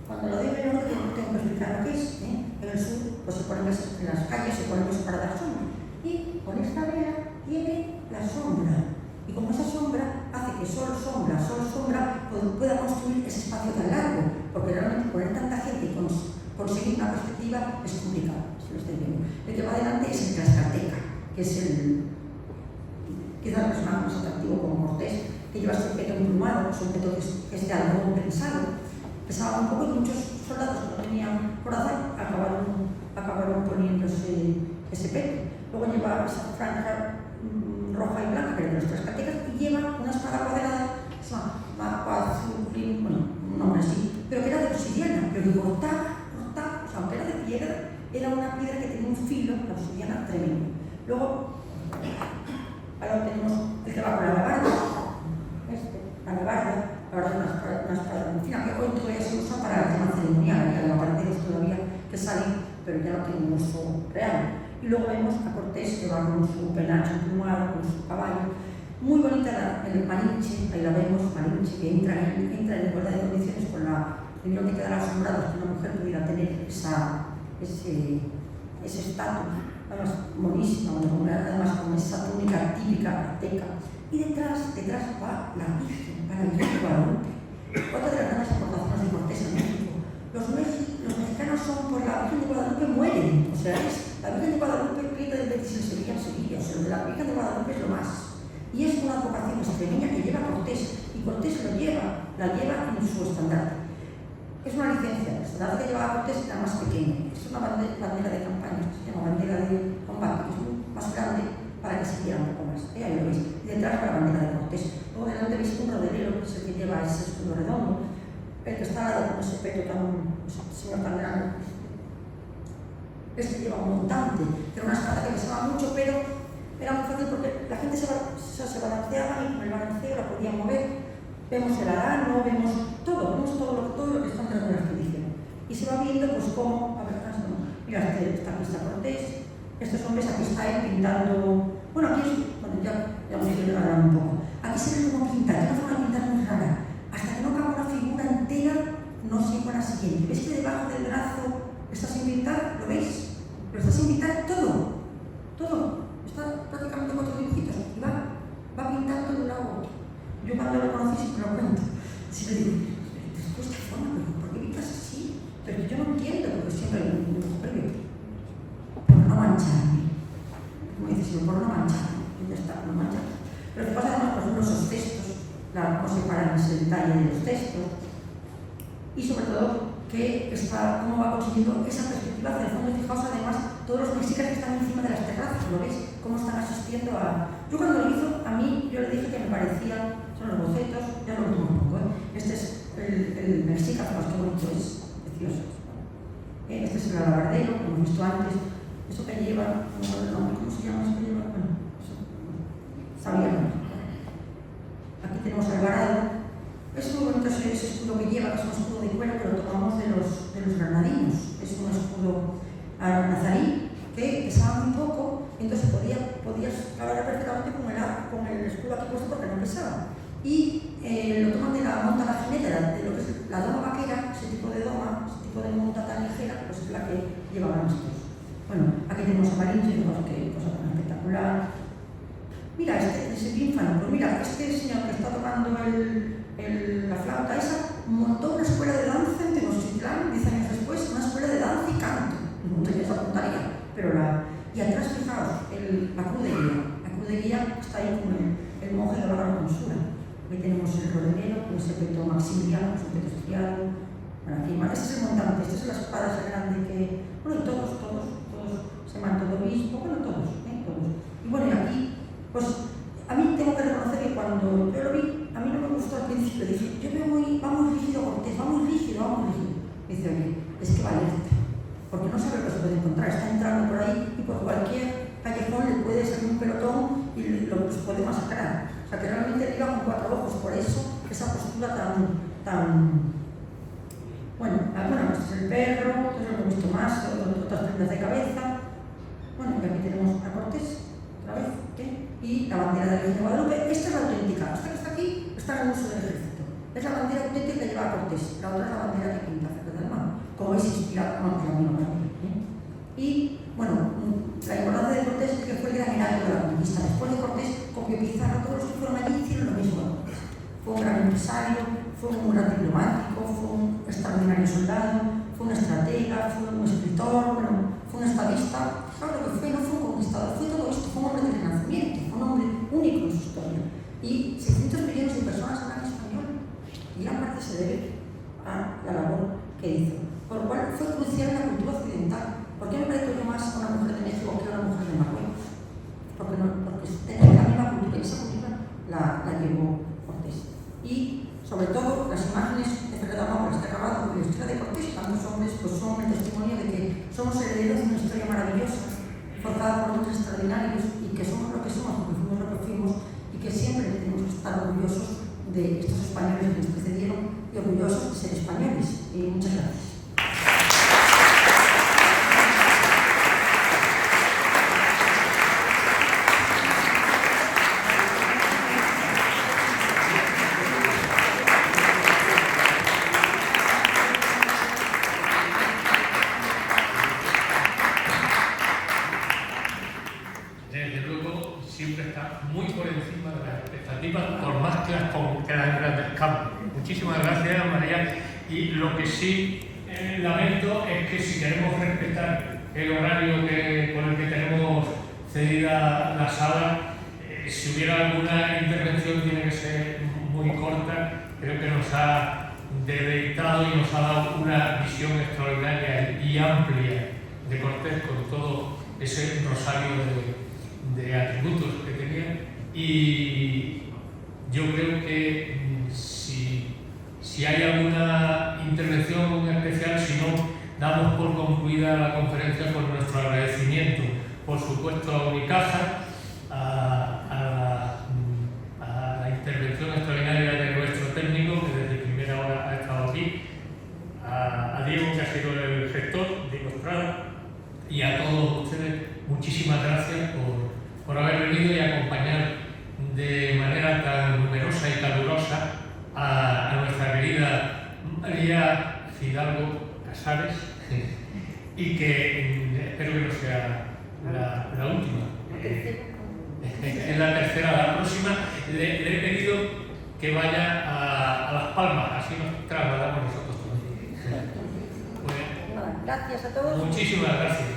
Speaker 2: Cuando lo doy en el norte, tengo que explicar lo que es. En el sur, pues se ponen en las calles, se ponen para dar sombra. Y con esta vela tiene la sombra. Y como esa sombra hace que sol, sombra, pueda construir ese espacio tan largo, porque realmente poner tanta gente y conseguir una perspectiva es complicado, si lo estáis viendo. El que va adelante es el Tlaxcalteca, que es quizás el personaje más atractivo como Cortés, que lleva este peto emplumado, es un peto que es de algodón prensado. Pesaba un poco y muchos soldados que no tenían corazón acabaron poniéndose ese peto. Luego lleva esa franja roja y blanca, que era de los Tlaxcaltecas, y lleva una espada cuadrada que se llama Mapazulín, un nombre así, pero que era de obsidiana, pero que cortaba, o sea, aunque era de piedra, era una piedra que tenía un filo, la obsidiana, tremendo. Luego, ahora tenemos el que va con la alabarda, la alabarda, en fin, que hoy todavía se usa para el tema ceremonial, hay aparteros todavía que salen, pero ya no tienen un uso real. Y luego vemos a Cortés que va con su penacho emplumado, con su caballo. Muy bonita en el Malinche, ahí la vemos, Malinche, que entra en igualdad de condiciones con la... Primero que quedar asombrados que una mujer pudiera tener ese estatus, además monísima, además con esa túnica típica azteca. Y detrás va la Virgen, va la Virgen de Guadalupe. Otra de las grandes aportaciones de Cortés en México. Los mexicanos son por la Virgen de Guadalupe mueren, o sea, la Virgen de Guadalupe grita desde que se Sevilla en Sevilla, o sea, la Virgen de Guadalupe es lo más. Y es una advocación extremeña que lleva Cortés, y Cortés la lleva en su estandarte. Es una licencia, el estandarte que llevaba Cortés era más pequeño, es una bandera de campaña, se llama bandera de combate, que es más grande para que se viera un poco más. Ahí lo veis, y detrás va la bandera de Cortés. Luego delante veis un rodelero, que es el que lleva ese escudo redondo, el que está al lado con ese peto señor tan grande. Este lleva un montante, que era una espada que pesaba mucho, pero era muy fácil porque la gente se balanceaba y con el balanceo la podía mover. Vemos el arano, vemos todo lo que está en la expedición. Y se va viendo pues cómo, a ver, mira, aquí está Cortés, estos hombres, aquí está él pintando, bueno, aquí ya hemos ido hablando un poco. Aquí se ve cómo pintar, de una forma de pintar muy rara. Hasta que no acaba una figura entera, no se va a la siguiente. ¿Ves que debajo del brazo está sin pintar? ¿Lo veis? Pero está sin pintar todo. Está prácticamente 4 dibujitos y va pintando de un lado a otro. Yo cuando lo conocí siempre lo cuento. Siempre digo, ¿te gusta esta forma? ¿Por qué pintas así? Pero yo no entiendo, porque siempre lo dibujo previo. Por no mancharme. Como dices, por no mancharme. ¿Dónde está? No mancharme. Pero lo que pasa además, por ejemplo, esos textos, cómo separan ese detalle de los textos. Y sobre todo, cómo va consiguiendo esa perspectiva hacia el fondo. Fijaos además, todos los mexicanos que están encima de las terrazas, ¿lo veis? Cómo están asistiendo a... Yo cuando lo hizo, a mí, yo le dije que me parecía, son los bocetos, ya lo último un poco, Este es el mexica, pues qué bonito es, precioso. Este es el alabardero, como hemos visto antes, eso que lleva, ¿cómo se llama eso que lleva? Bueno, eso, sabía. Aquí tenemos Alvarado. Es muy bonito ese escudo que lleva, que es un escudo de cuero que lo tomamos de los granadinos. Es un escudo nazarí que pesaba muy poco, entonces podías clavar perfectamente con el escudo aquí puesto porque no pesaba. Y lo toman de la monta la jineta, de lo que es la doma vaquera, ese tipo de doma, ese tipo de monta tan ligera, pues es la que llevaban estos. Bueno, aquí tenemos a Malinche, qué cosa tan espectacular. Mira, ese pínfano, pues mira, este señor que está tocando la flauta esa, montó una escuela de danza en Tenochtitlán, 10 años después, una escuela de danza y canto. No tenía esa puntaría, pero y atrás, fijaos, la cruz de guía. La cruz de guía está ahí con el monje de la Gran Consula. Aquí tenemos el rodelero, con ese peto maximiliano, con su peto estriado. Bueno, aquí, este es el montante, esta es la espada esa grande que... Bueno, y todos, se mantuvo el obispo, bueno, todos. Y bueno, y aquí, pues, a mí tengo que reconocer que cuando yo lo vi, a mí no me gustó al principio. Dije, yo veo va muy rígido Cortés, va muy rígido. Dice, oye, es que va alerta, porque no sabe lo que se puede encontrar. Está entrando por ahí y por cualquier callejón le puede salir un pelotón y lo puede masacrar. O sea, que realmente iba con 4 ojos, por eso esa postura tan... Bueno, este es el perro, entonces lo hemos visto más, otras prendas de cabeza. Bueno, y aquí tenemos a Cortés, otra vez, y la bandera de la Virgen de Guadalupe. Esta es la auténtica, esta que está aquí está en el uso del ejército. Es la bandera auténtica que lleva Cortés, la otra es la bandera que pinta Ferrer del Mar. Como veis, inspirada, no, la misma también. Y, bueno, la importancia de Cortés es que fue el gran heraldo de la conquista. Después de Cortés, copió Pizarro, todos los que fueron allí hicieron lo mismo. Fue un gran empresario, fue un gran diplomático, fue un extraordinario soldado, fue un estratega, fue un escritor, fue un estadista. Claro, lo que fue, no fue un conquistador, fue todo esto, fue un hombre de renacimiento, fue un hombre único en su historia. Y 600 millones de personas hablan español. Y gran parte se debe a la labor que hizo. Por lo cual fue crucial en la cultura occidental. ¿Por qué me parezco yo más a una mujer de México que a una mujer de Marruecos? Porque tenemos la misma cultura y esa cultura la llevó Cortés. Y sobre todo las imágenes de Ferrer del Mar, está acabado con la historia de Cortés, tantos hombres pues son el testimonio de que somos herederos de una historia maravillosa, forjada por hombres extraordinarios y que somos lo que somos, porque fuimos lo que fuimos y que siempre tenemos que estar orgullosos de estos españoles que nos precedieron y orgullosos de ser españoles. Y muchas gracias.
Speaker 1: Desde luego, siempre está muy por encima de las expectativas, por más que las engrandezcamos. Muchísimas gracias, María. Y lo que sí lamento es que si queremos respetar el horario con el que tenemos cedida la sala, si hubiera alguna intervención tiene que ser muy corta. Creo que nos ha deleitado y nos ha dado una visión extraordinaria y amplia de Cortés con todo ese rosario de atributos que tenía, y yo creo que si hay alguna intervención muy especial, si no, damos por concluida la conferencia con nuestro agradecimiento, por supuesto, a Unicaja, a la intervención extraordinaria de nuestro técnico, que desde primera hora ha estado aquí, a Diego, que ha sido el gestor, Diego Estrada, y a todos ustedes, muchísimas gracias por haber venido y acompañar de manera tan numerosa y calurosa a nuestra querida María Fidalgo Casares, y que espero que no sea la última. Es la tercera. La próxima le he pedido que vaya a Las Palmas, así nos trasladamos nosotros también.
Speaker 2: Gracias a todos.
Speaker 1: Muchísimas gracias.